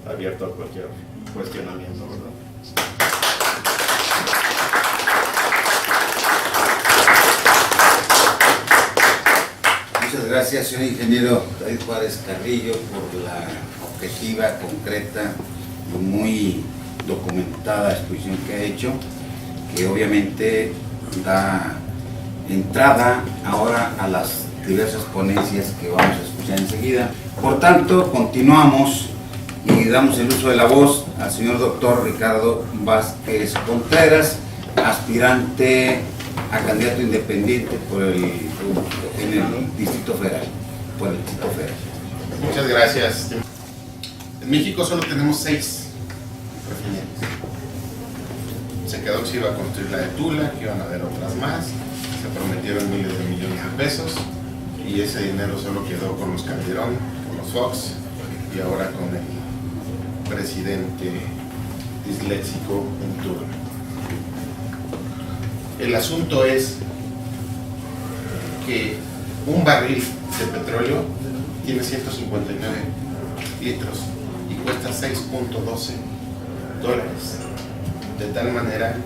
abierto a cualquier cuestionamiento, ¿verdad? Muchas gracias, señor ingeniero David Juárez Carrillo, por la objetiva, concreta y muy documentada exposición que ha hecho, que obviamente da entrada ahora a las diversas ponencias que vamos a escuchar enseguida. Por tanto, continuamos y damos el uso de la voz al señor doctor Ricardo Vázquez Contreras, aspirante a candidato independiente en el Distrito Federal, por el Distrito Federal. Muchas gracias. En México solo tenemos 6 refinerías. Se quedó que se iba a construir la de Tula, que iban a haber otras más, se prometieron miles de millones de pesos y ese dinero solo quedó con los Calderón, con los Fox y ahora con el presidente disléxico en turno. El asunto es que un barril de petróleo tiene 159 litros y cuesta $6.12, de tal manera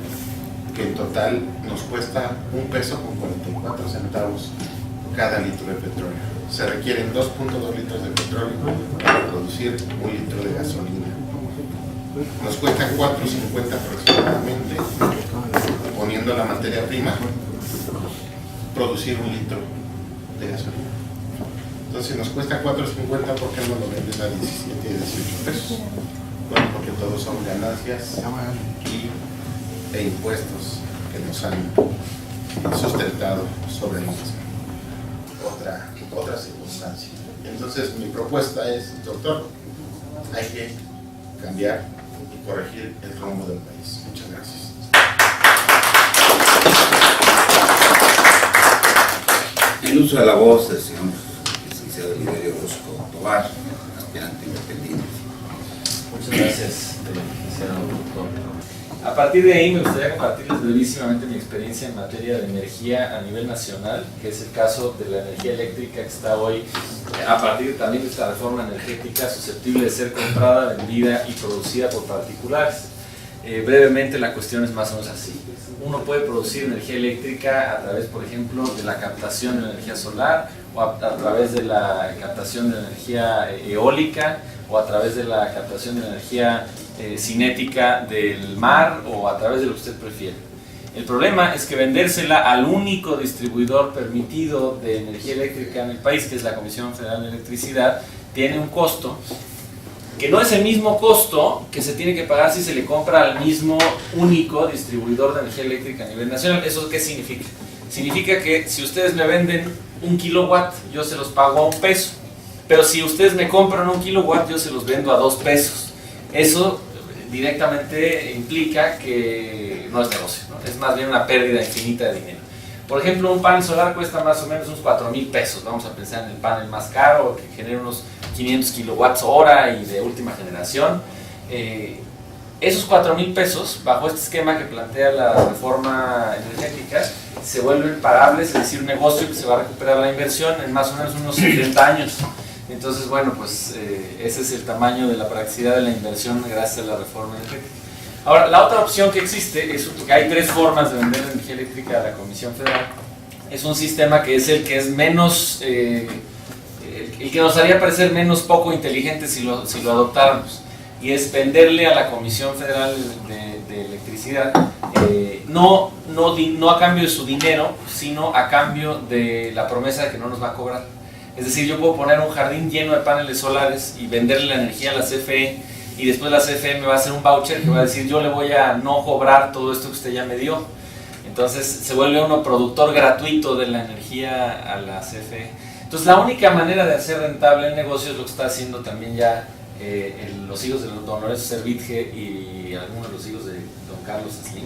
que en total nos cuesta $1.44 cada litro de petróleo. Se requieren 2.2 litros de petróleo para producir 1 litro de gasolina. Nos cuesta $4.50 aproximadamente, poniendo la materia prima, producir 1 litro de gasolina. Entonces, si nos cuesta $4.50, ¿por qué no lo vendes a 17 y 18 pesos? Bueno, porque todos son ganancias e impuestos que nos han sustentado sobre nosotros. Otra circunstancia. Entonces, mi propuesta es, doctor, hay que cambiar y corregir el rumbo del país. Muchas gracias. El uso de la voz del señor licenciado Liberio Orozco Tovar, aspirante independiente. Muchas gracias, licenciado doctor. A partir de ahí me gustaría compartirles brevísimamente mi experiencia en materia de energía a nivel nacional, que es el caso de la energía eléctrica que está hoy, a partir también de esta reforma energética, susceptible de ser comprada, vendida y producida por particulares. Brevemente la cuestión es más o menos así. Uno puede producir energía eléctrica a través, por ejemplo, de la captación de la energía solar, o a través de la captación de la energía eólica, o a través de la captación de la energía cinética del mar, o a través de lo que usted prefiera. El problema es que vendérsela al único distribuidor permitido de energía eléctrica en el país, que es la Comisión Federal de Electricidad, tiene un costo que no es el mismo costo que se tiene que pagar si se le compra al mismo único distribuidor de energía eléctrica a nivel nacional. ¿Eso qué significa? Significa que si ustedes me venden 1 kilowatt, yo se los pago a $1, pero si ustedes me compran 1 kilowatt, yo se los vendo a $2. Eso directamente implica que no es negocio, ¿no? Es más bien una pérdida infinita de dinero. Por ejemplo, un panel solar cuesta más o menos unos 4,000 pesos. Vamos a pensar en el panel más caro, que genera unos 500 kilowatts hora y de última generación. esos 4,000 pesos, bajo este esquema que plantea la reforma energética, se vuelven pagables, es decir, un negocio que se va a recuperar la inversión en más o menos unos 70 años. Entonces, bueno, pues ese es el tamaño de la practicidad de la inversión gracias a la reforma energética. Ahora, la otra opción que existe es que hay 3 formas de vender energía eléctrica a la Comisión Federal. Es un sistema que es el que es menos, el que nos haría parecer menos poco inteligente si lo adoptáramos, y es venderle a la Comisión Federal de Electricidad, no a cambio de su dinero, sino a cambio de la promesa de que no nos va a cobrar. Es decir, yo puedo poner un jardín lleno de paneles solares y venderle la energía a la CFE, y después la CFE me va a hacer un voucher que va a decir yo le voy a no cobrar todo esto que usted ya me dio. Entonces se vuelve uno productor gratuito de la energía a la CFE. Entonces la única manera de hacer rentable el negocio es lo que está haciendo también ya los hijos de don Lorenzo Servitje y algunos de los hijos de don Carlos Slim,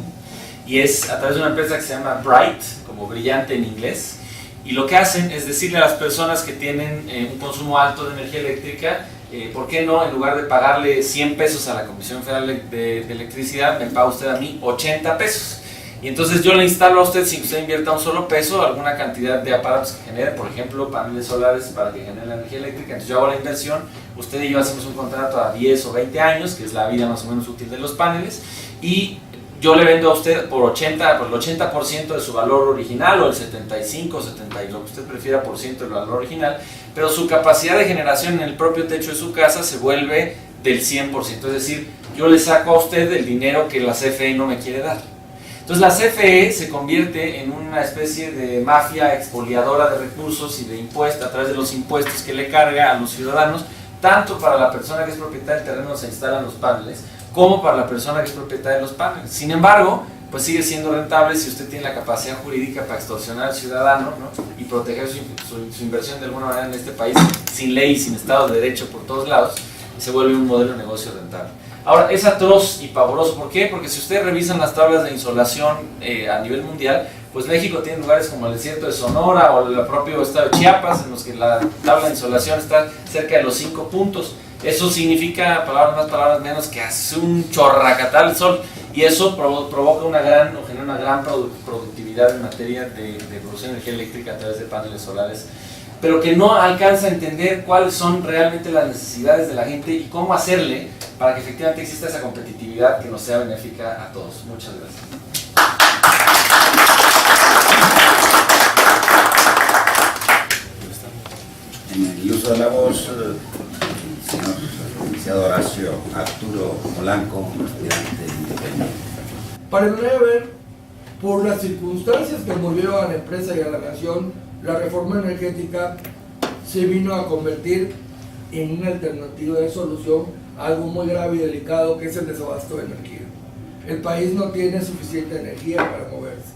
y es a través de una empresa que se llama Bright, como brillante en inglés, y lo que hacen es decirle a las personas que tienen un consumo alto de energía eléctrica, ¿por qué no, en lugar de pagarle 100 pesos a la Comisión Federal de Electricidad, me paga usted a mí 80 pesos? Y entonces yo le instalo a usted, sin que usted invierta un solo peso, alguna cantidad de aparatos que generen, por ejemplo, paneles solares para que generen la energía eléctrica. Entonces yo hago la inversión, usted y yo hacemos un contrato a 10 o 20 años, que es la vida más o menos útil de los paneles, y yo le vendo a usted por el 80% de su valor original, o el 75, 70, lo que usted prefiera, por ciento del valor original, pero su capacidad de generación en el propio techo de su casa se vuelve del 100%, es decir, yo le saco a usted el dinero que la CFE no me quiere dar. Entonces la CFE se convierte en una especie de mafia expoliadora de recursos y de impuestos, a través de los impuestos que le carga a los ciudadanos, tanto para la persona que es propietaria del terreno donde se instalan los paneles, como para la persona que es propietaria de los paneles. Sin embargo, pues sigue siendo rentable si usted tiene la capacidad jurídica para extorsionar al ciudadano, ¿no?, y proteger su inversión de alguna manera en este país, sin ley y sin Estado de Derecho por todos lados, se vuelve un modelo de negocio rentable. Ahora, es atroz y pavoroso. ¿Por qué? Porque si ustedes revisan las tablas de insolación a nivel mundial, pues México tiene lugares como el desierto de Sonora o el propio estado de Chiapas, en los que la tabla de insolación está cerca de los 5 puntos. Eso significa, palabras más, palabras menos, que hace un chorracatal el sol, y eso provoca una gran productividad en materia de producción de energía eléctrica a través de paneles solares, pero que no alcanza a entender cuáles son realmente las necesidades de la gente y cómo hacerle para que efectivamente exista esa competitividad que nos sea benéfica a todos. Muchas gracias. En el uso de la voz, señor licenciado Horacio Arturo Polanco, aspirante independiente. Para mi ver, por las circunstancias que envolvieron a la empresa y a la nación, la reforma energética se vino a convertir en una alternativa de solución a algo muy grave y delicado, que es el desabasto de energía. El país no tiene suficiente energía para moverse.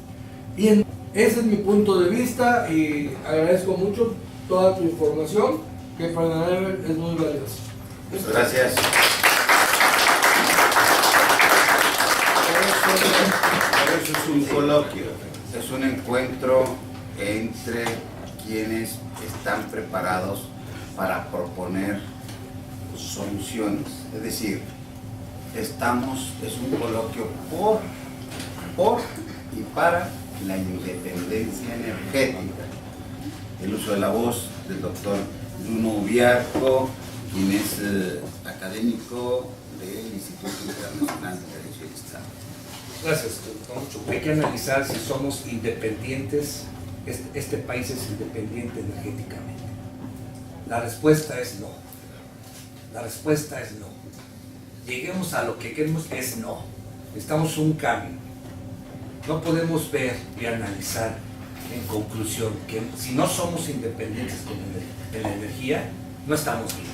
Y ese es mi punto de vista, y agradezco mucho toda tu información, que para mí es muy valiosa. Muchas gracias. Eso es un coloquio, es un encuentro entre quienes están preparados para proponer soluciones. Es decir, es un coloquio por y para la independencia energética. El uso de la voz del doctor Bruno Ubiaco, quien es académico del Instituto Internacional de Derecho del Estado. Gracias, doctor. Hay que analizar si somos independientes, este país es independiente energéticamente. La respuesta es no. La respuesta es no. Lleguemos a lo que queremos, es no. Necesitamos un cambio. No podemos ver y analizar en conclusión que si no somos independientes de la energía, no estamos bien.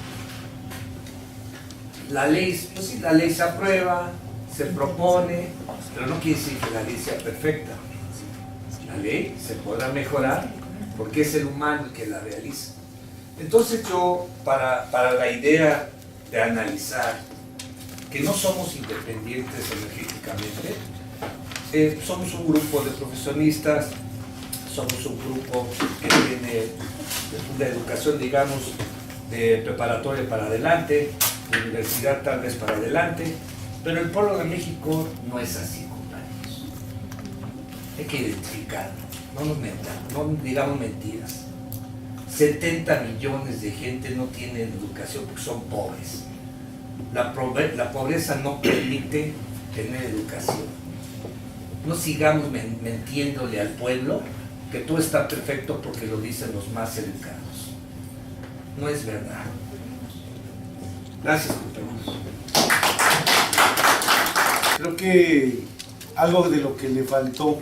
La ley, pues sí, la ley se aprueba, se propone, pero no quiere decir que la ley sea perfecta. La ley se podrá mejorar porque es el humano el que la realiza. Entonces yo, para la idea de analizar que no somos independientes energéticamente, somos un grupo de profesionistas, somos un grupo que tiene una educación, digamos, de preparatoria para adelante, universidad tal vez para adelante, pero el pueblo de México no es así, compañeros. Hay que identificarlo, no nos mentamos, no digamos mentiras. 70 millones de gente no tienen educación porque son pobres. La pobreza no permite tener educación. No sigamos mintiéndole al pueblo que todo está perfecto porque lo dicen los más educados. No es verdad. Gracias, compañeros. Creo que algo de lo que le faltó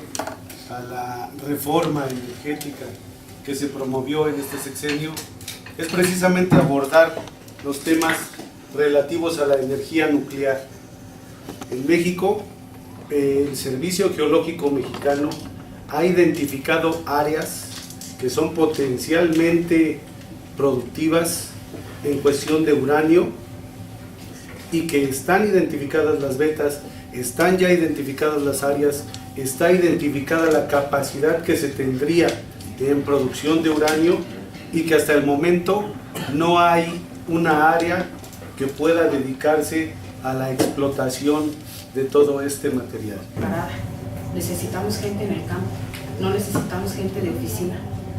a la reforma energética que se promovió en este sexenio es precisamente abordar los temas relativos a la energía nuclear. En México, el Servicio Geológico Mexicano ha identificado áreas que son potencialmente productivas en cuestión de uranio y que están identificadas las vetas, están ya identificadas las áreas, está identificada la capacidad que se tendría en producción de uranio y que hasta el momento no hay una área que pueda dedicarse a la explotación de todo este material. Necesitamos gente en el campo, no necesitamos gente de oficina,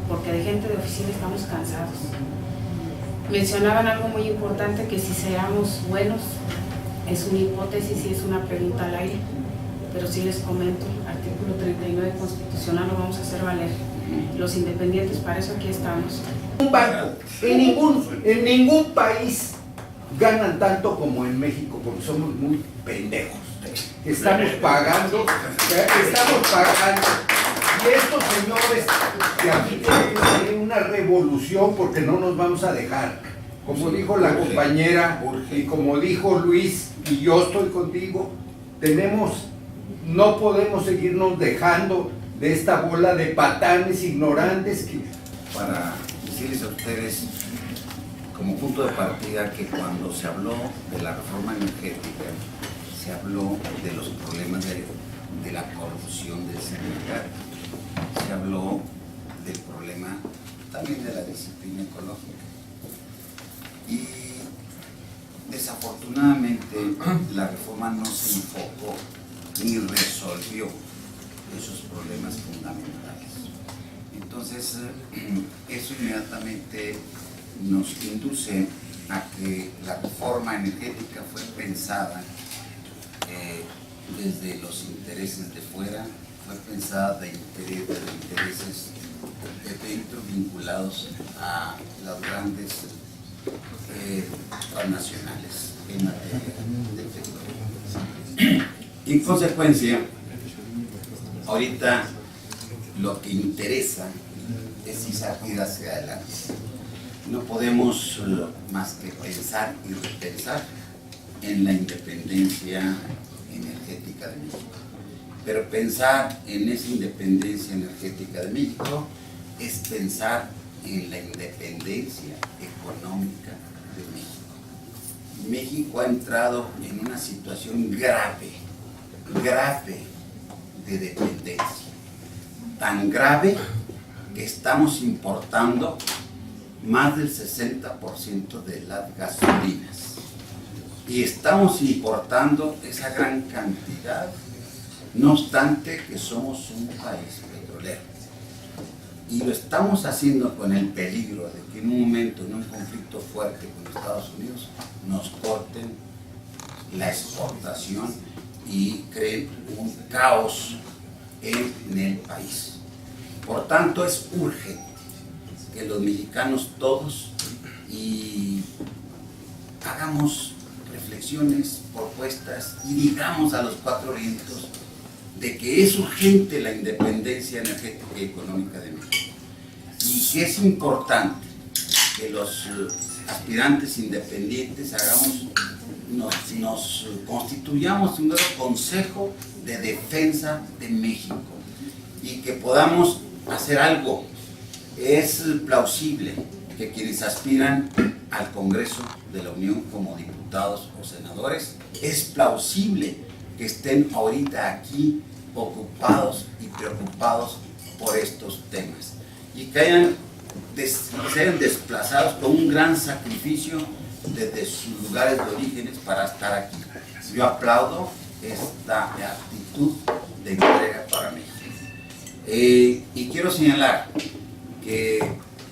porque de gente de oficina estamos cansados. Mencionaban algo muy importante, que si seamos buenos, es una hipótesis y es una pregunta al aire, pero sí les comento, artículo 39 constitucional lo vamos a hacer valer. Los independientes, para eso aquí estamos. Un banco, en ningún país ganan tanto como en México, porque somos muy pendejos. Estamos pagando. Y estos señores que aquí tienen que hacer una revolución porque no nos vamos a dejar. Como dijo la compañera y como dijo Luis, y yo estoy contigo, no podemos seguirnos dejando de esta bola de patanes ignorantes. Para decirles a ustedes, como punto de partida, que cuando se habló de la reforma energética, se habló de los problemas de la corrupción del sindicato, se habló del problema también de la disciplina ecológica. Y desafortunadamente la reforma no se enfocó ni resolvió esos problemas fundamentales. Entonces, eso inmediatamente nos induce a que la reforma energética fue pensada desde los intereses de fuera, fue pensada de intereses de dentro vinculados a las grandes transnacionales en materia de petróleo. En consecuencia, ahorita lo que interesa es ir hacia adelante. No podemos más que pensar y repensar en la independencia energética de México. Pero pensar en esa independencia energética de México es pensar en la independencia económica de México. México ha entrado en una situación grave de dependencia. Tan grave que estamos importando más del 60% de las gasolinas. Y estamos importando esa gran cantidad, no obstante que somos un país petrolero. Y lo estamos haciendo con el peligro de que en un momento, en un conflicto fuerte con Estados Unidos, nos corten la exportación y creen un caos en el país. Por tanto, es urgente que los mexicanos todos hagamos reflexiones, propuestas y digamos a los cuatro vientos de que es urgente la independencia energética y económica de México y que es importante que los aspirantes independientes nos constituyamos un nuevo Consejo de Defensa de México y que podamos hacer algo. Es plausible que quienes aspiran al Congreso de la Unión como diputados o senadores, es plausible que estén ahorita aquí ocupados y preocupados por estos temas y que se hayan desplazados con un gran sacrificio desde sus lugares de orígenes para estar aquí. Yo aplaudo esta actitud de entrega para México. Y quiero señalar que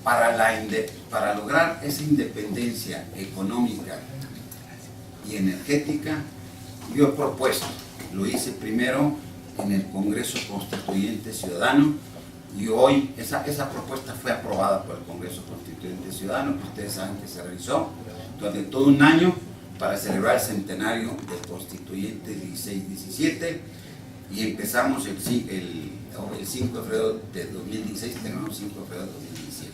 para lograr esa independencia económica y energética, yo he propuesto, lo hice primero en el Congreso Constituyente Ciudadano, y hoy esa propuesta fue aprobada por el Congreso Constituyente Ciudadano, que ustedes saben que se realizó durante todo un año para celebrar el centenario del Constituyente 16-17, y empezamos el 5 de febrero de 2016, terminamos el 5 de febrero de 2017.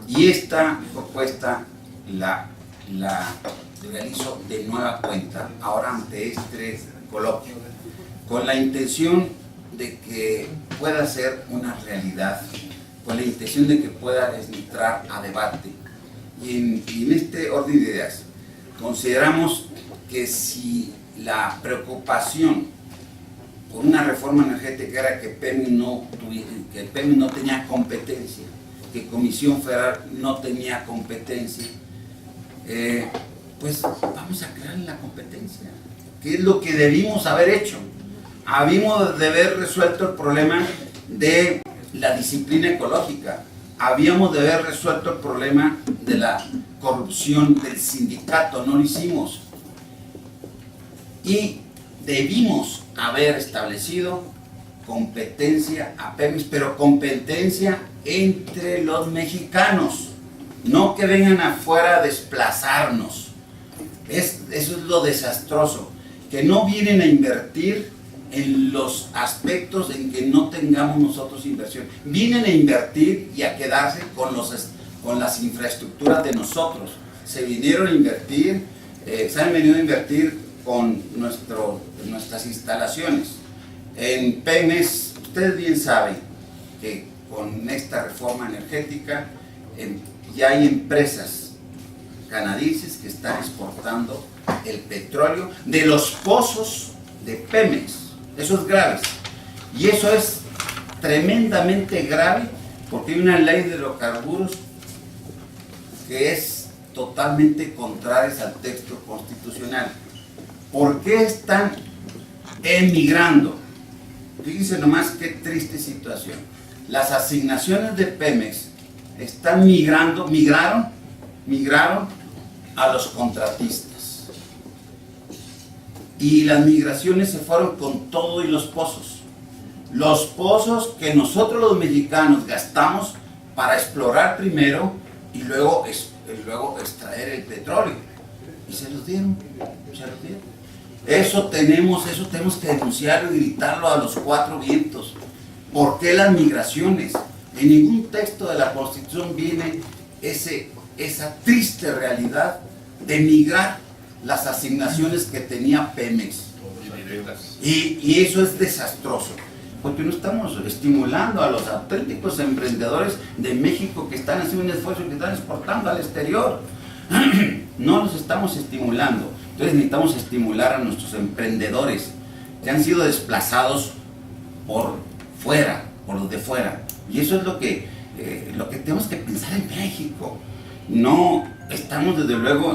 Y esta propuesta la realizo de nueva cuenta, ahora ante este coloquio, con la intención de que pueda ser una realidad, con la intención de que pueda entrar a debate. Y en este orden de ideas, consideramos que si la preocupación por una reforma energética era que Pemex no tenía competencia, que Comisión Federal no tenía competencia, pues vamos a crear la competencia, que es lo que debimos haber hecho. Habíamos de haber resuelto el problema de la disciplina ecológica, habíamos de haber resuelto el problema de la corrupción del sindicato, no lo hicimos. Y debimos haber establecido competencia a Pemex, pero competencia entre los mexicanos, no que vengan afuera a desplazarnos. Eso es lo desastroso, que no vienen a invertir en los aspectos en que no tengamos nosotros inversión. Vienen a invertir y a quedarse con las infraestructuras de nosotros. Se vinieron a invertir, se han venido a invertir con nuestras instalaciones. En Pemex, ustedes bien saben que con esta reforma energética ya hay empresas canadienses que están exportando el petróleo de los pozos de Pemex. Eso es grave. Y eso es tremendamente grave porque hay una ley de hidrocarburos que es totalmente contraria al texto constitucional. ¿Por qué están emigrando? Fíjense nomás qué triste situación. Las asignaciones de Pemex están migraron a los contratistas. Y las migraciones se fueron con todo y los pozos. Los pozos que nosotros los mexicanos gastamos para explorar primero y luego extraer el petróleo. Y se los dieron. Eso tenemos que denunciarlo y gritarlo a los cuatro vientos. ¿Por qué las migraciones? En ningún texto de la Constitución viene esa triste realidad de migrar las asignaciones que tenía Pemex. Y eso es desastroso, porque no estamos estimulando a los auténticos emprendedores de México que están haciendo un esfuerzo, que están exportando al exterior. No los estamos estimulando. Entonces necesitamos estimular a nuestros emprendedores que han sido desplazados por los de fuera. Y eso es lo que tenemos que pensar en México. No estamos desde luego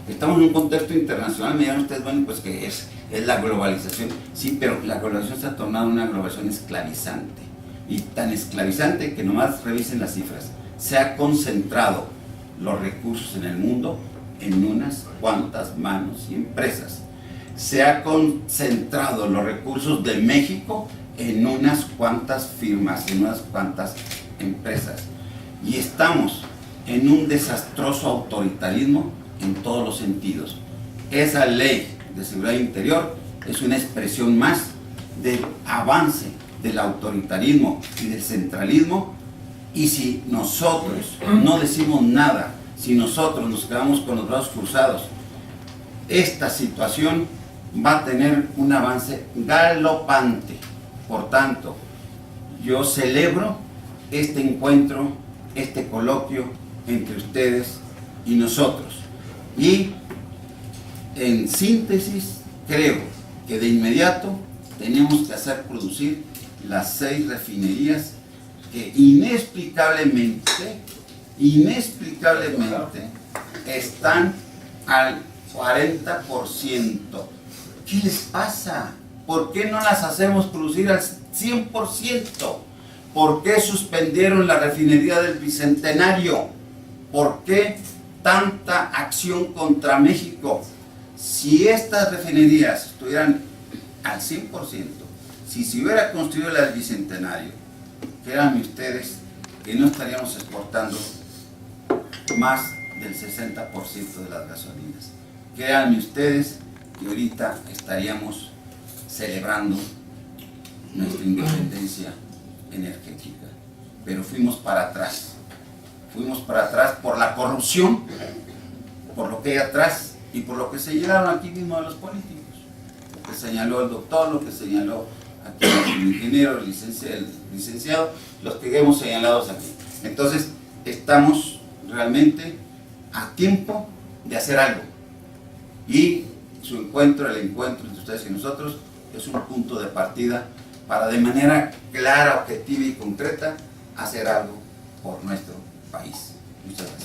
estamos en un contexto internacional. Me dirán ustedes, bueno, pues que es la globalización. Sí, pero la globalización se ha tornado una globalización esclavizante. Y tan esclavizante que nomás revisen las cifras. Se ha concentrado los recursos en el mundo en unas cuantas manos y empresas. Se ha concentrado los recursos de México en unas cuantas firmas, en unas cuantas empresas. Y estamos en un desastroso autoritarismo en todos los sentidos. Esa ley de seguridad interior es una expresión más del avance del autoritarismo y del centralismo. Y si nosotros no decimos nada, si nosotros nos quedamos con los brazos cruzados, esta situación va a tener un avance galopante. Por tanto, yo celebro este encuentro, este coloquio entre ustedes y nosotros. Y en síntesis, creo que de inmediato tenemos que hacer producir las 6 refinerías que inexplicablemente están al 40%. ¿Qué les pasa? ¿Por qué no las hacemos producir al 100%? ¿Por qué suspendieron la refinería del Bicentenario? ¿Por qué tanta acción contra México? Si estas refinerías estuvieran al 100%, si se hubiera construido la del Bicentenario, créanme ustedes que no estaríamos exportando más del 60% de las gasolinas. Créanme ustedes que ahorita estaríamos celebrando nuestra independencia energética, pero fuimos para atrás por la corrupción, por lo que hay atrás y por lo que señalaron aquí mismo de los políticos, lo que señaló el doctor, lo que señaló aquí el ingeniero, el licenciado, los que hemos señalado aquí. Entonces estamos realmente a tiempo de hacer algo, y el encuentro entre ustedes y nosotros es un punto de partida para de manera clara, objetiva y concreta hacer algo por nuestro país. Muchas gracias.